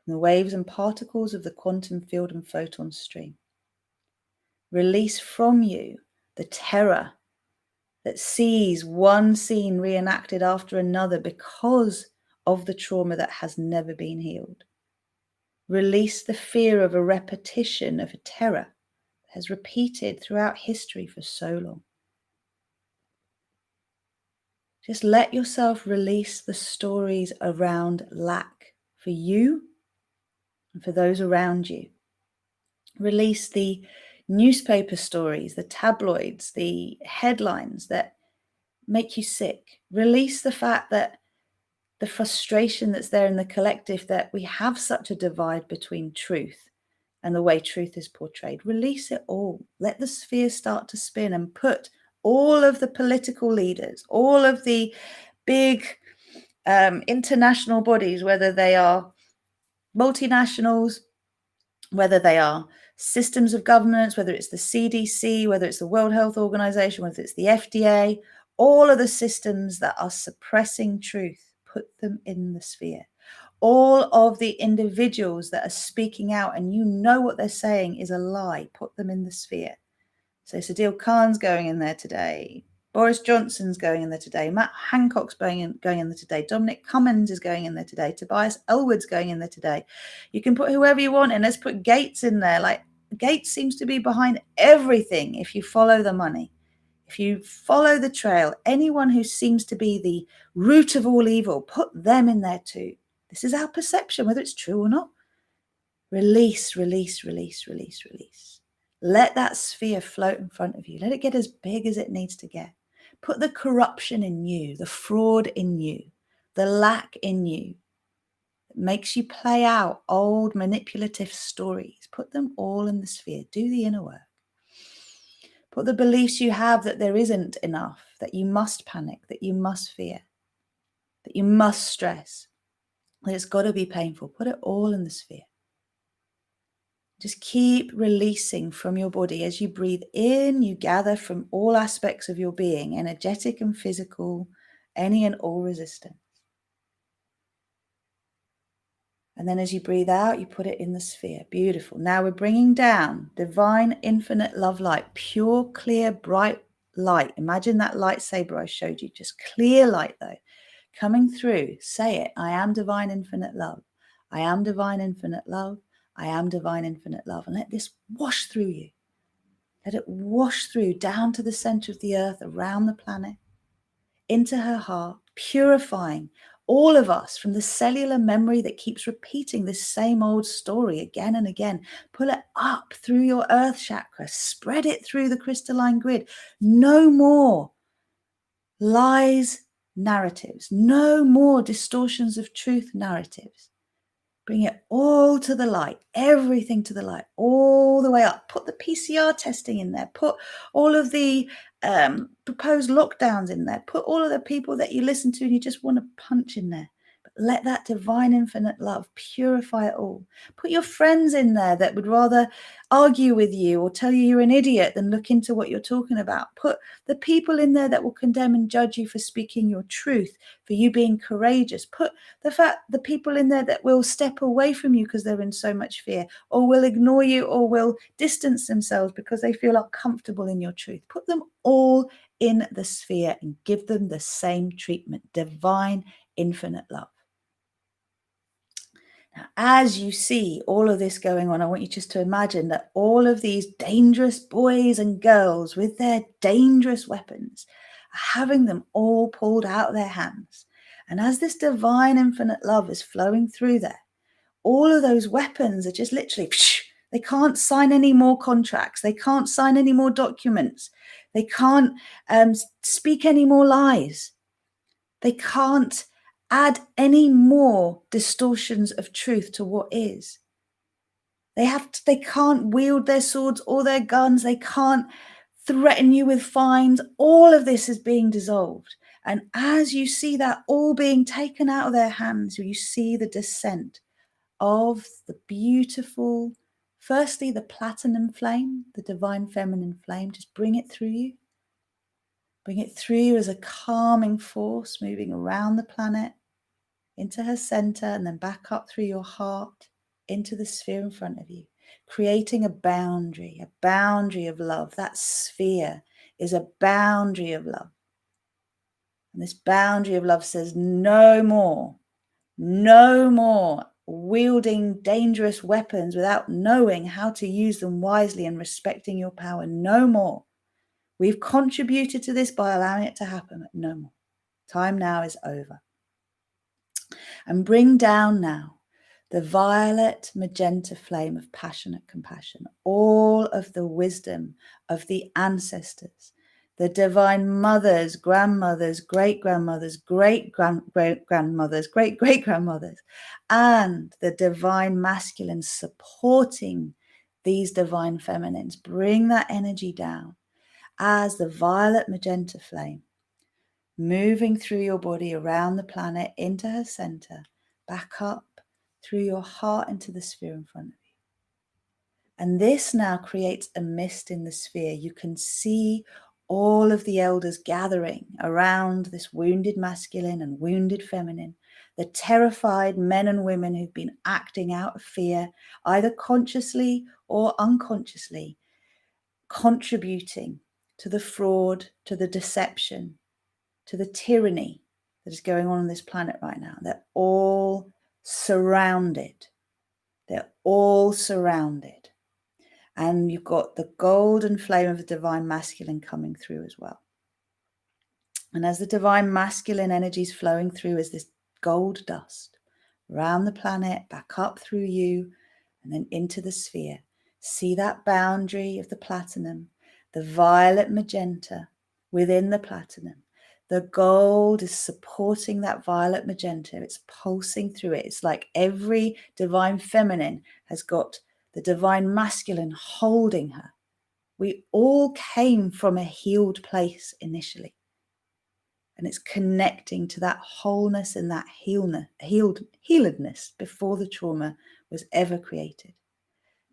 the waves and particles of the quantum field and photon stream. Release from you the terror that sees one scene reenacted after another because of the trauma that has never been healed. Release the fear of a repetition of a terror that has repeated throughout history for so long. Just let yourself release the stories around lack for you and for those around you. Release the newspaper stories, the tabloids, the headlines that make you sick. Release the fact that the frustration that's there in the collective, that we have such a divide between truth and the way truth is portrayed. Release it all. Let the sphere start to spin and put all of the political leaders, all of the big international bodies, whether they are multinationals, whether they are systems of governance, whether it's the CDC, whether it's the World Health Organization, whether it's the FDA, all of the systems that are suppressing truth, put them in the sphere. All of the individuals that are speaking out and you know what they're saying is a lie, put them in the sphere. So Sadil Khan's going in there today. Boris Johnson's going in there today. Matt Hancock's going in there today. Dominic Cummings is going in there today. Tobias Ellwood's going in there today. You can put whoever you want in. Let's put Gates in there. Like, Gates seems to be behind everything if you follow the money. If you follow the trail, anyone who seems to be the root of all evil, put them in there too. This is our perception, whether it's true or not. Release, release, release, release, release. Let that sphere float in front of you. Let it get as big as it needs to get. Put the corruption in you, the fraud in you, the lack in you that makes you play out old manipulative stories. Put them all in the sphere. Do the inner work. Put the beliefs you have that there isn't enough, that you must panic, that you must fear, that you must stress, that it's got to be painful. Put it all in the sphere. Just keep releasing from your body. As you breathe in, you gather from all aspects of your being, energetic and physical, any and all resistance. And then as you breathe out, you put it in the sphere. Beautiful. Now we're bringing down divine, infinite love light, pure, clear, bright light. Imagine that lightsaber I showed you, just clear light though, coming through. Say it. I am divine, infinite love. I am divine, infinite love. I am divine, infinite love. And let this wash through you. Let it wash through down to the center of the earth, around the planet, into her heart, purifying all of us from the cellular memory that keeps repeating this same old story again and again. Pull it up through your earth chakra, spread it through the crystalline grid. No more lies narratives, no more distortions of truth narratives. Bring it all to the light, everything to the light, all the way up. Put the PCR testing in there. Put all of the proposed lockdowns in there. Put all of the people that you listen to and you just want to punch in there. But let that divine infinite love purify it all. Put your friends in there that would rather argue with you or tell you you're an idiot than look into what you're talking about. Put the people in there that will condemn and judge you for speaking your truth, for you being courageous. Put the people in there that will step away from you because they're in so much fear, or will ignore you, or will distance themselves because they feel uncomfortable in your truth. Put them all in the sphere and give them the same treatment. Divine, infinite love. Now, as you see all of this going on, I want you just to imagine that all of these dangerous boys and girls with their dangerous weapons are having them all pulled out of their hands. And as this divine infinite love is flowing through there, all of those weapons are just literally, they can't sign any more contracts. They can't sign any more documents. They can't speak any more lies. They can't add any more distortions of truth to what is. They can't wield their swords or their guns. They can't threaten you with fines. All of this is being dissolved. And as you see that all being taken out of their hands, you see the descent of the beautiful, firstly, the platinum flame, the divine feminine flame. Just bring it through you. Bring it through you as a calming force moving around the planet into her center and then back up through your heart into the sphere in front of you, creating a boundary of love. That sphere is a boundary of love. And this boundary of love says no more wielding dangerous weapons without knowing how to use them wisely and respecting your power. No more. We've contributed to this by allowing it to happen, but no more. Time now is over. And bring down now the violet magenta flame of passionate compassion, all of the wisdom of the ancestors, the divine mothers, grandmothers, great-grandmothers, great-grandmothers, great-great-grandmothers, and the divine masculine supporting these divine feminines. Bring that energy down as the violet magenta flame moving through your body around the planet into her center, back up through your heart into the sphere in front of you. And this now creates a mist in the sphere. You can see all of the elders gathering around this wounded masculine and wounded feminine, the terrified men and women who've been acting out of fear, either consciously or unconsciously, contributing to the fraud, to the deception, to the tyranny that is going on this planet right now. They're all surrounded. They're all surrounded. And you've got the golden flame of the divine masculine coming through as well. And as the divine masculine energy is flowing through as this gold dust around the planet, back up through you, and then into the sphere, see that boundary of the platinum, the violet magenta within the platinum. The gold is supporting that violet magenta. It's pulsing through it. It's like every divine feminine has got the divine masculine holding her. We all came from a healed place initially. And it's connecting to that wholeness and that healedness before the trauma was ever created.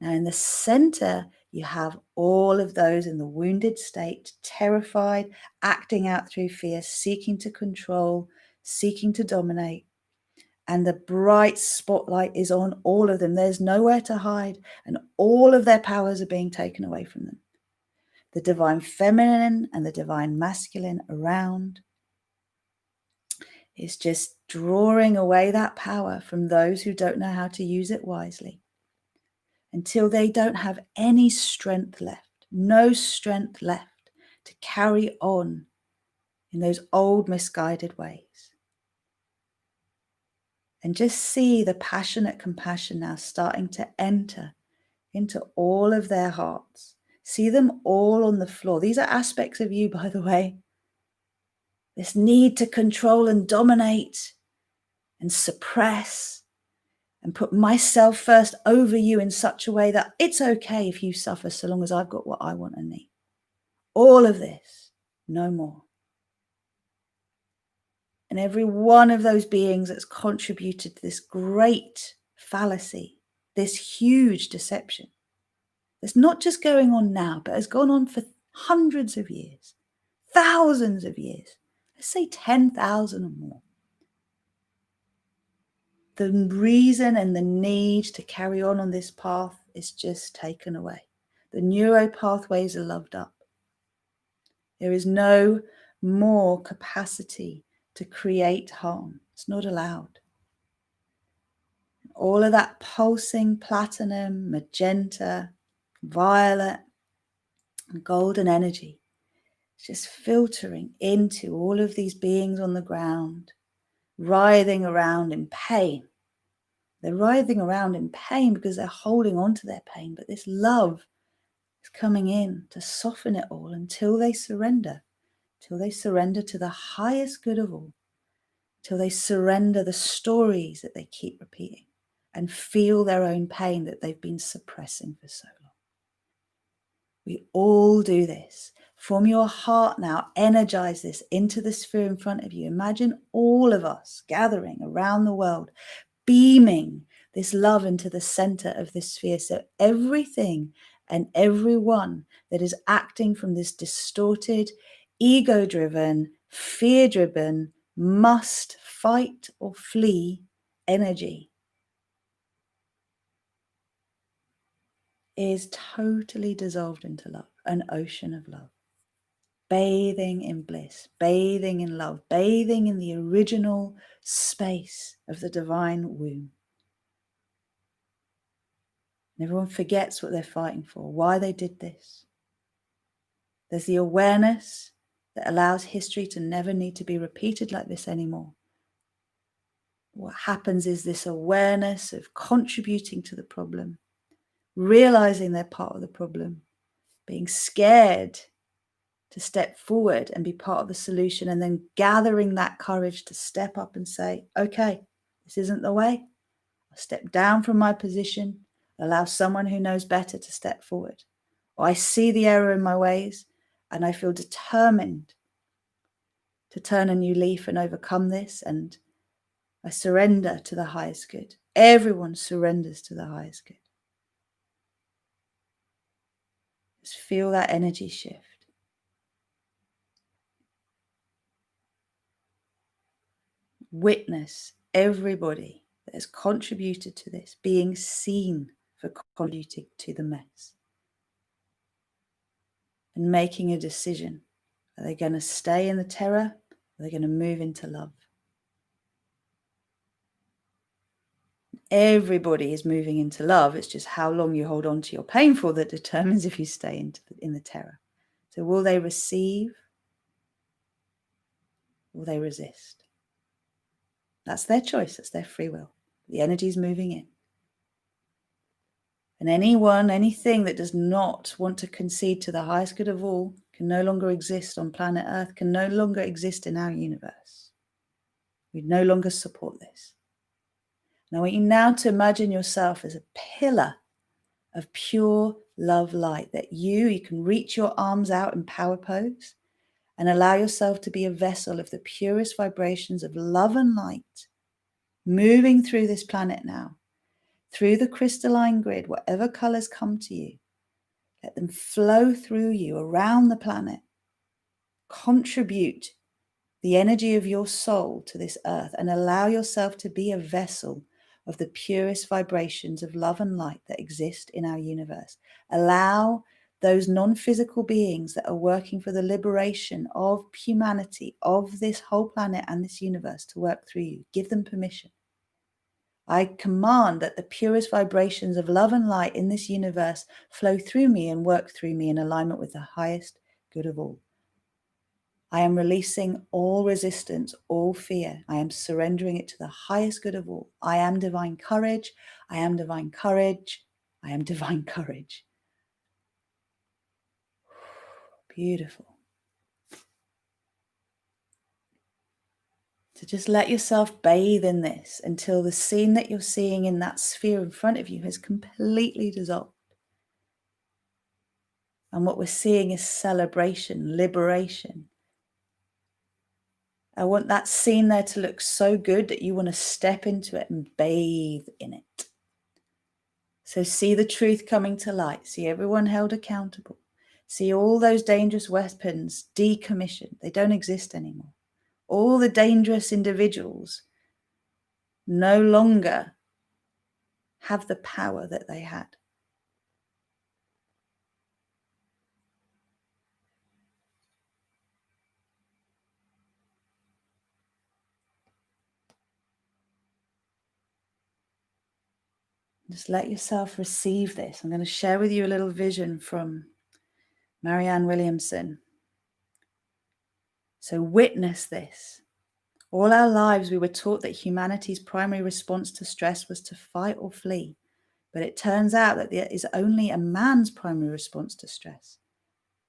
Now, in the center, you have all of those in the wounded state, terrified, acting out through fear, seeking to control, seeking to dominate. And the bright spotlight is on all of them. There's nowhere to hide, and all of their powers are being taken away from them. The divine feminine and the divine masculine around is just drawing away that power from those who don't know how to use it wisely, until they don't have any strength left, no strength left to carry on in those old misguided ways. And just see the passionate compassion now starting to enter into all of their hearts. See them all on the floor. These are aspects of you, by the way. This need to control and dominate and suppress and put myself first over you in such a way that it's okay if you suffer so long as I've got what I want and need. All of this, no more. And every one of those beings that's contributed to this great fallacy, this huge deception, that's not just going on now, but has gone on for hundreds of years, thousands of years, let's say 10,000 or more. The reason and the need to carry on this path is just taken away. The neuro pathways are loved up. There is no more capacity to create harm. It's not allowed. All of that pulsing platinum, magenta, violet, and golden energy is just filtering into all of these beings on the ground, writhing around in pain. They're writhing around in pain because they're holding on to their pain, but this love is coming in to soften it all until they surrender, till they surrender to the highest good of all, till they surrender the stories that they keep repeating and feel their own pain that they've been suppressing for so long. We all do this. From your heart now, energize this into the sphere in front of you. Imagine all of us gathering around the world, beaming this love into the center of this sphere. So everything and everyone that is acting from this distorted, ego-driven, fear-driven, must fight or flee energy is totally dissolved into love, an ocean of love. Bathing in bliss, bathing in love, bathing in the original space of the divine womb. And everyone forgets what they're fighting for, why they did this. There's the awareness that allows history to never need to be repeated like this anymore. What happens is this awareness of contributing to the problem, realizing they're part of the problem, being scared to step forward and be part of the solution, and then gathering that courage to step up and say, okay, this isn't the way. I'll step down from my position, allow someone who knows better to step forward. Or I see the error in my ways and I feel determined to turn a new leaf and overcome this, and I surrender to the highest good. Everyone surrenders to the highest good. Just feel that energy shift. Witness everybody that has contributed to this being seen for contributing to the mess and making a decision. Are they going to stay in the terror? Are they going to move into love? Everybody is moving into love. It's just how long you hold on to your pain for that determines if you stay in the terror. So will they receive? Will they resist? That's their choice. That's their free will. The energy is moving in. And anything that does not want to concede to the highest good of all can no longer exist on planet Earth, can no longer exist in our universe. We no longer support this. And I want you now to imagine yourself as a pillar of pure love, light, that you can reach your arms out in power pose and allow yourself to be a vessel of the purest vibrations of love and light, moving through this planet now, through the crystalline grid, whatever colors come to you. Let them flow through you around the planet. Contribute the energy of your soul to this earth and allow yourself to be a vessel of the purest vibrations of love and light that exist in our universe. Allow those non-physical beings that are working for the liberation of humanity, of this whole planet and this universe, to work through you. Give them permission. I command that the purest vibrations of love and light in this universe flow through me and work through me in alignment with the highest good of all. I am releasing all resistance, all fear. I am surrendering it to the highest good of all. I am divine courage. I am divine courage. I am divine courage. Beautiful. So just let yourself bathe in this until the scene that you're seeing in that sphere in front of you has completely dissolved. And what we're seeing is celebration, liberation. I want that scene there to look so good that you want to step into it and bathe in it. So see the truth coming to light. See everyone held accountable. See all those dangerous weapons decommissioned. They don't exist anymore. All the dangerous individuals no longer have the power that they had. Just let yourself receive this. I'm going to share with you a little vision from Marianne Williamson. So witness this. All our lives we were taught that humanity's primary response to stress was to fight or flee. But it turns out that there is only a man's primary response to stress.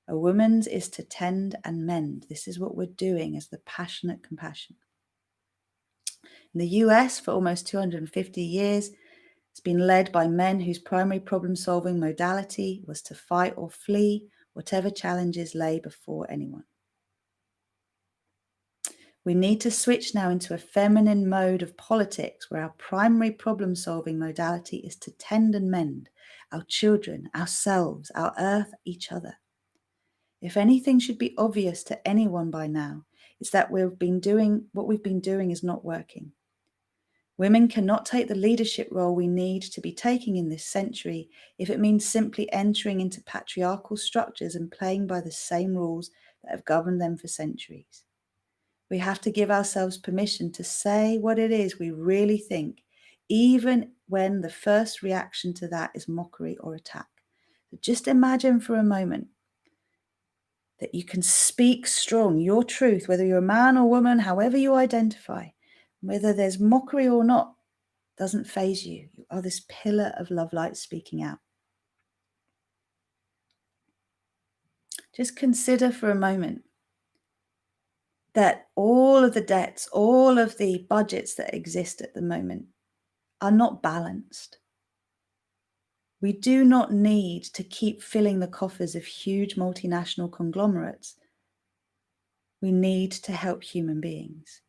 A woman's is to tend and mend. This is what we're doing as the passionate compassion. In the US, for almost 250 years, it's been led by men whose primary problem-solving modality was to fight or flee whatever challenges lay before anyone. We need to switch now into a feminine mode of politics where our primary problem-solving modality is to tend and mend our children, ourselves, our earth, each other. If anything should be obvious to anyone by now, it's that what we've been doing is not working. Women cannot take the leadership role we need to be taking in this century if it means simply entering into patriarchal structures and playing by the same rules that have governed them for centuries. We have to give ourselves permission to say what it is we really think, even when the first reaction to that is mockery or attack. So just imagine for a moment that you can speak strong, your truth, whether you're a man or woman, however you identify, whether there's mockery or not, doesn't faze you. You are this pillar of love light speaking out. Just consider for a moment that all of the debts, all of the budgets that exist at the moment are not balanced. We do not need to keep filling the coffers of huge multinational conglomerates. We need to help human beings.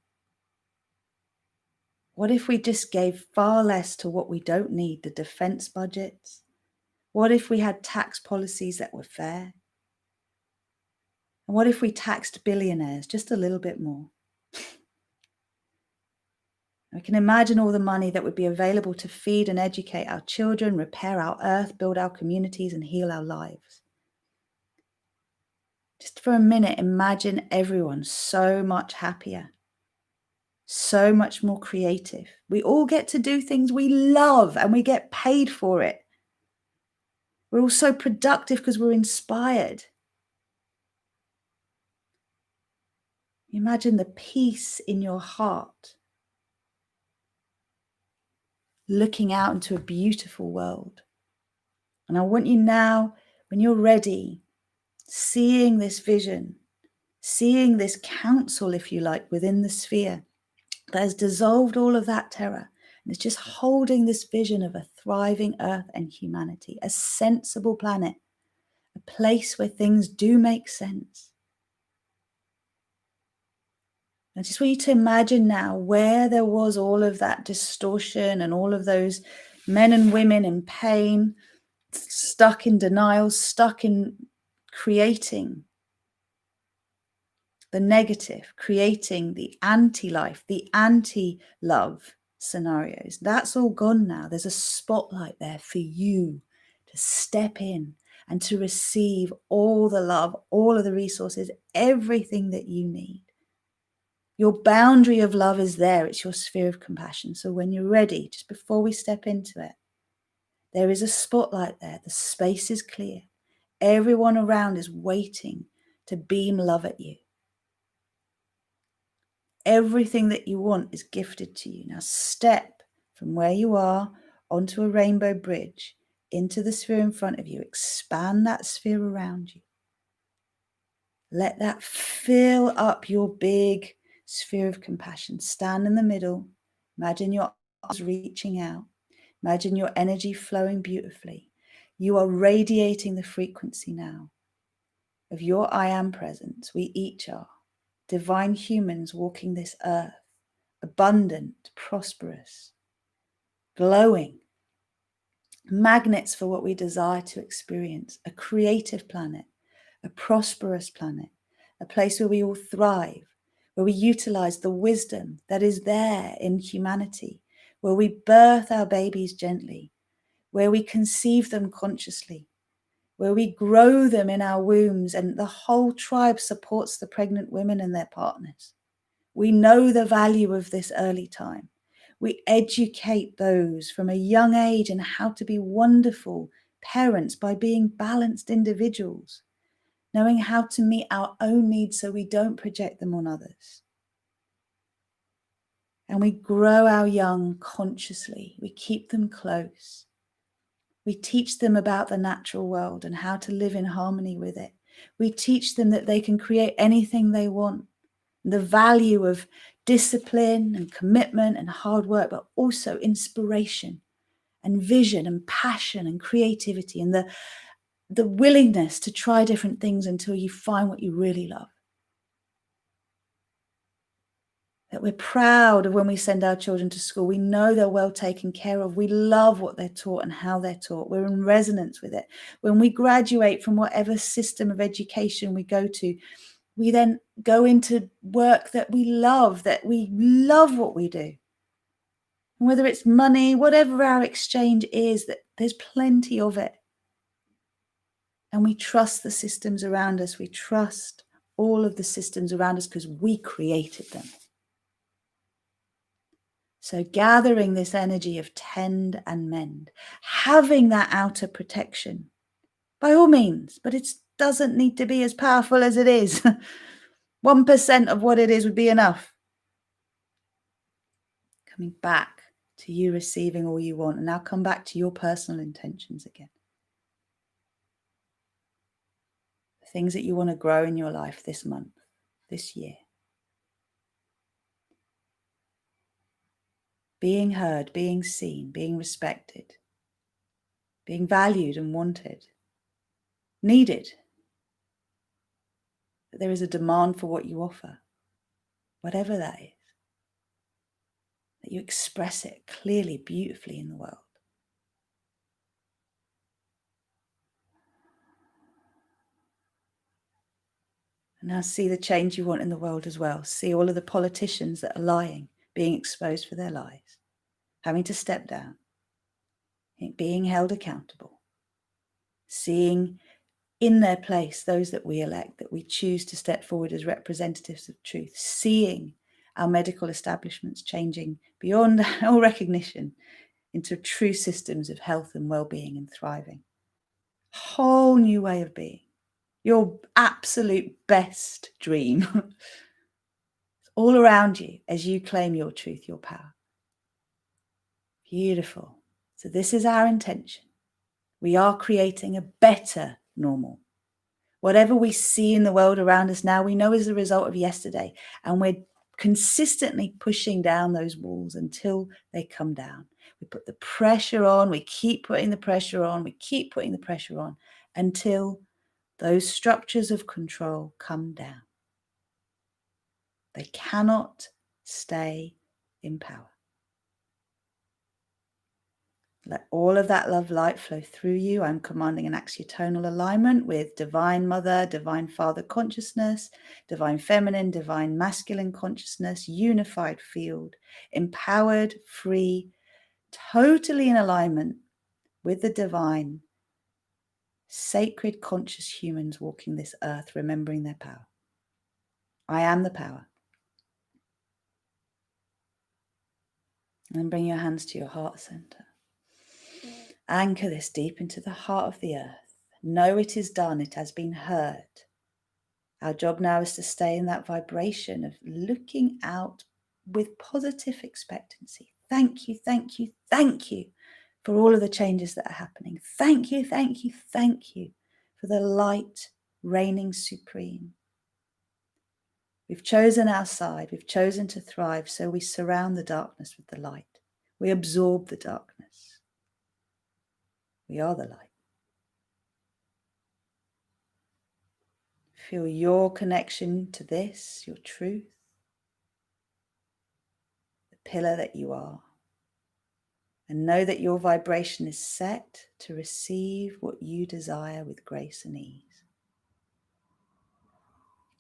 What if we just gave far less to what we don't need, the defense budgets? What if we had tax policies that were fair? And what if we taxed billionaires just a little bit more? We can imagine all the money that would be available to feed and educate our children, repair our earth, build our communities, and heal our lives. Just for a minute, imagine everyone so much happier, so much more creative. We all get to do things we love and we get paid for it. We're all so productive because we're inspired. Imagine the peace in your heart, looking out into a beautiful world. And I want you now, when you're ready, seeing this vision, seeing this council, if you like, within the sphere that has dissolved all of that terror And it's just holding this vision of a thriving Earth and humanity, a sensible planet, a place where things do make sense. I just want you to imagine now where there was all of that distortion and all of those men and women in pain, stuck in denial, stuck in creating the negative, creating the anti-life, the anti-love scenarios. That's all gone now. There's a spotlight there for you to step in and to receive all the love, all of the resources, everything that you need. Your boundary of love is there. It's your sphere of compassion. So when you're ready, just before we step into it, there is a spotlight there. The space is clear. Everyone around is waiting to beam love at you. Everything that you want is gifted to you. Now step from where you are onto a rainbow bridge into the sphere in front of you. Expand that sphere around you. Let that fill up your big sphere of compassion. Stand in the middle. Imagine your arms reaching out. Imagine your energy flowing beautifully. You are radiating the frequency now of your I am presence. We each are divine humans walking this earth, abundant, prosperous, glowing, magnets for what we desire to experience, a creative planet, a prosperous planet, a place where we all thrive, where we utilize the wisdom that is there in humanity, where we birth our babies gently, where we conceive them consciously, where we grow them in our wombs, and the whole tribe supports the pregnant women and their partners. We know the value of this early time. We educate those from a young age in how to be wonderful parents by being balanced individuals, knowing how to meet our own needs so we don't project them on others. And we grow our young consciously. We keep them close. We teach them about the natural world and how to live in harmony with it. We teach them that they can create anything they want. The value of discipline and commitment and hard work, but also inspiration and vision and passion and creativity and the willingness to try different things until you find what you really love. That we're proud of when we send our children to school. We know they're well taken care of. We love what they're taught and how they're taught. We're in resonance with it. When we graduate from whatever system of education we go to, we then go into work that we love what we do. And whether it's money, whatever our exchange is, that there's plenty of it. And we trust the systems around us. We trust all of the systems around us because we created them. So gathering this energy of tend and mend, having that outer protection, by all means, but it doesn't need to be as powerful as it is. 1% of what it is would be enough. Coming back to you receiving all you want, and now come back to your personal intentions again. The things that you want to grow in your life this month, this year. Being heard, being seen, being respected, being valued and wanted, needed. That there is a demand for what you offer, whatever that is. That you express it clearly, beautifully in the world. And now see the change you want in the world as well. See all of the politicians that are lying, being exposed for their lies, having to step down, being held accountable, seeing in their place those that we elect, that we choose to step forward as representatives of truth, seeing our medical establishments changing beyond all recognition into true systems of health and well-being and thriving. Whole new way of being. Your absolute best dream. It's all around you as you claim your truth, your power. Beautiful. So this is our intention. We are creating a better normal. Whatever we see in the world around us now, we know is the result of yesterday. And we're consistently pushing down those walls until they come down. We put the pressure on, we keep putting the pressure on, we keep putting the pressure on until those structures of control come down. They cannot stay in power. Let all of that love light flow through you. I'm commanding an axiotonal alignment with Divine Mother, Divine Father consciousness, Divine Feminine, Divine Masculine consciousness, unified field, empowered, free, totally in alignment with the divine, sacred conscious humans walking this earth, remembering their power. I am the power. And then bring your hands to your heart center. Anchor this deep into the heart of the earth. Know it is done. It has been heard. Our job now is to stay in that vibration of looking out with positive expectancy. Thank you, thank you, thank you for all of the changes that are happening. Thank you, thank you, thank you for the light reigning supreme. We've chosen our side. We've chosen to thrive. So we surround the darkness with the light. We absorb the darkness. We are the light. Feel your connection to this, your truth, the pillar that you are. And know that your vibration is set to receive what you desire with grace and ease.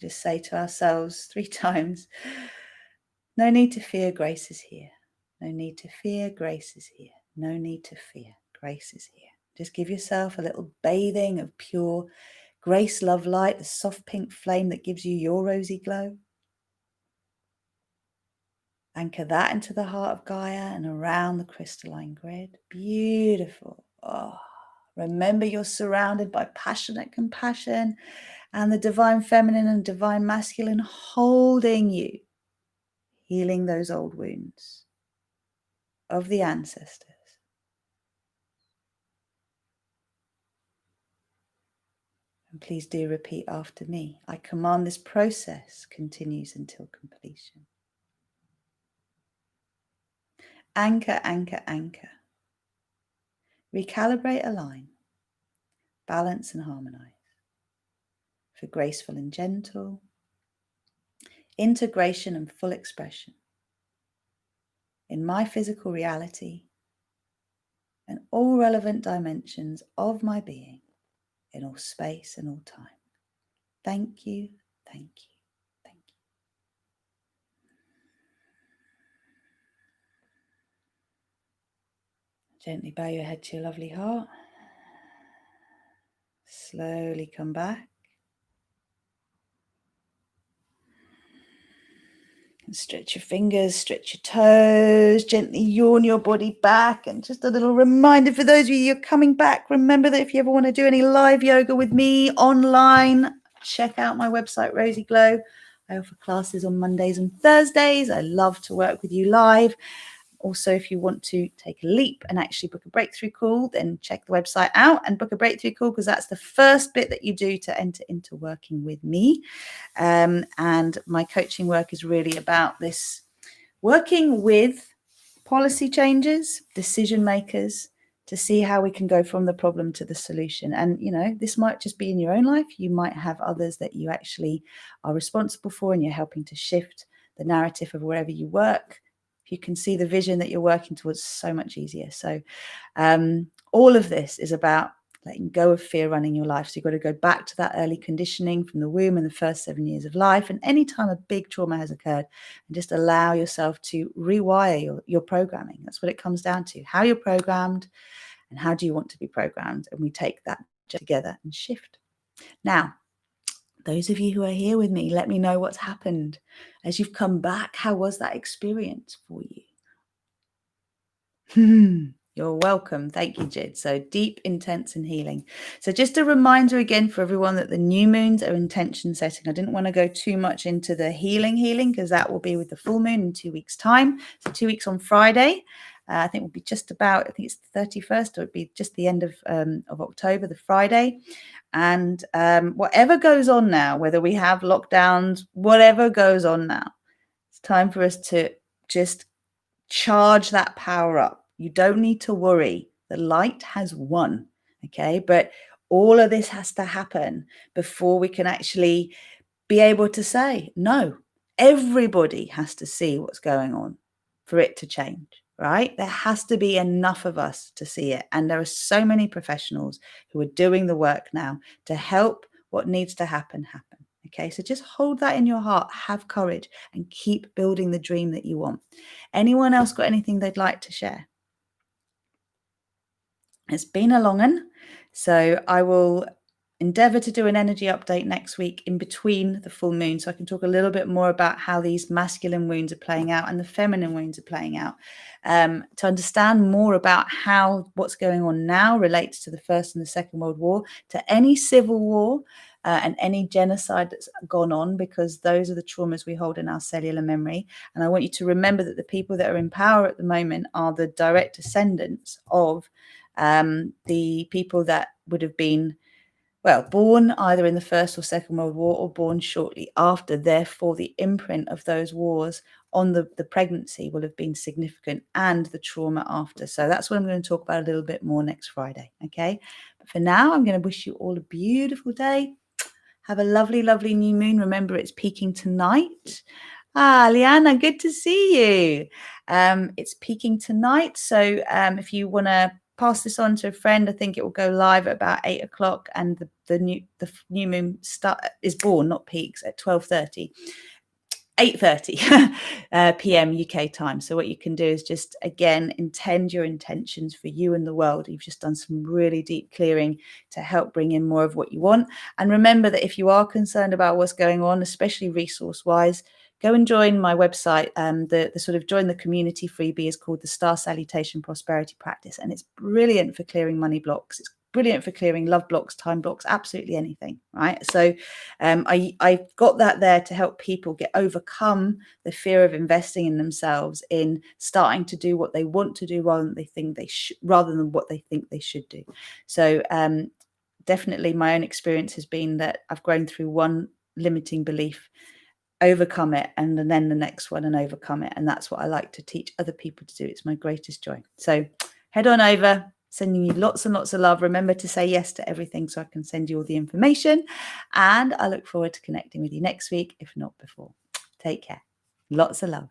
Just say to ourselves 3 times, no need to fear, grace is here. No need to fear, grace is here. No need to fear, grace is here. Just give yourself a little bathing of pure grace, love, light, the soft pink flame that gives you your rosy glow. Anchor that into the heart of Gaia and around the crystalline grid. Beautiful. Oh, remember you're surrounded by passionate compassion and the divine feminine and divine masculine holding you, healing those old wounds of the ancestors. And please do repeat after me. I command this process continues until completion. Anchor, anchor, anchor. Recalibrate, align, balance and harmonize. For graceful and gentle, integration and full expression in my physical reality and all relevant dimensions of my being in all space and all time. Thank you, thank you, thank you. Gently bow your head to your lovely heart. Slowly come back. And stretch your fingers, stretch your toes, gently yawn your body back. And just a little reminder for those of you who are coming back, remember that if you ever want to do any live yoga with me online, check out my website, RozyGlow. I offer classes on Mondays and Thursdays. I love to work with you live. Also, if you want to take a leap and actually book a breakthrough call, then check the website out and book a breakthrough call, because that's the first bit that you do to enter into working with me. And my coaching work is really about this, working with policy changers, decision makers, to see how we can go from the problem to the solution. And, you know, this might just be in your own life. You might have others that you actually are responsible for, and you're helping to shift the narrative of wherever you work. If you can see the vision that you're working towards, so much easier. So all of this is about letting go of fear running your life. So you've got to go back to that early conditioning from the womb and the first 7 years of life. And anytime a big trauma has occurred, and just allow yourself to rewire your programming. That's what it comes down to. How you're programmed and how do you want to be programmed? And we take that together and shift. Now, those of you who are here with me, let me know what's happened as you've come back. How was that experience for you? You're welcome. Thank you, Jid. So deep, intense and healing. So just a reminder again for everyone that the new moons are intention setting. I didn't want to go too much into the healing because that will be with the full moon in 2 weeks' time. So 2 weeks on Friday. I think we'll be just about, I think it's the 31st, or it'd be just the end of October, the Friday. And whatever goes on now, whether we have lockdowns, whatever goes on now, it's time for us to just charge that power up. You don't need to worry. The light has won, okay? But all of this has to happen before we can actually be able to say, no, everybody has to see what's going on for it to change, right? There has to be enough of us to see it. And there are so many professionals who are doing the work now to help what needs to happen. Okay, so just hold that in your heart, have courage, and keep building the dream that you want. Anyone else got anything they'd like to share? It's been a long one, so I will endeavour to do an energy update next week in between the full moon, so I can talk a little bit more about how these masculine wounds are playing out and the feminine wounds are playing out, to understand more about how what's going on now relates to the First and the Second World War, to any civil war, and any genocide that's gone on, because those are the traumas we hold in our cellular memory. And I want you to remember that the people that are in power at the moment are the direct descendants of the people that would have been, well, born either in the First or Second World War or born shortly after. Therefore, the imprint of those wars on the pregnancy will have been significant, and the trauma after. So that's what I'm going to talk about a little bit more next Friday. Okay. But for now, I'm going to wish you all a beautiful day. Have a lovely, lovely new moon. Remember, it's peaking tonight. Liana, good to see you. It's peaking tonight. So if you want to pass this on to a friend, I think it will go live at about 8 o'clock, and the new moon is born, not peaks, at 12:30. 8:30 p.m. UK time. So what you can do is just, again, intend your intentions for you and the world. You've just done some really deep clearing to help bring in more of what you want. And remember that if you are concerned about what's going on, especially resource-wise, go and join my website. The sort of join the community freebie is called the Star Salutation Prosperity Practice. And it's brilliant for clearing money blocks. It's brilliant for clearing love blocks, time blocks, absolutely anything, right? So I've got that there to help people overcome the fear of investing in themselves, in starting to do what they want to do rather than what they think they should do. So definitely my own experience has been that I've grown through one limiting belief, overcome it, and then the next one and overcome it. And that's what I like to teach other people to do. It's my greatest joy. So head on over. Sending you lots and lots of love. Remember to say yes to everything so I can send you all the information. And I look forward to connecting with you next week, if not before. Take care. Lots of love.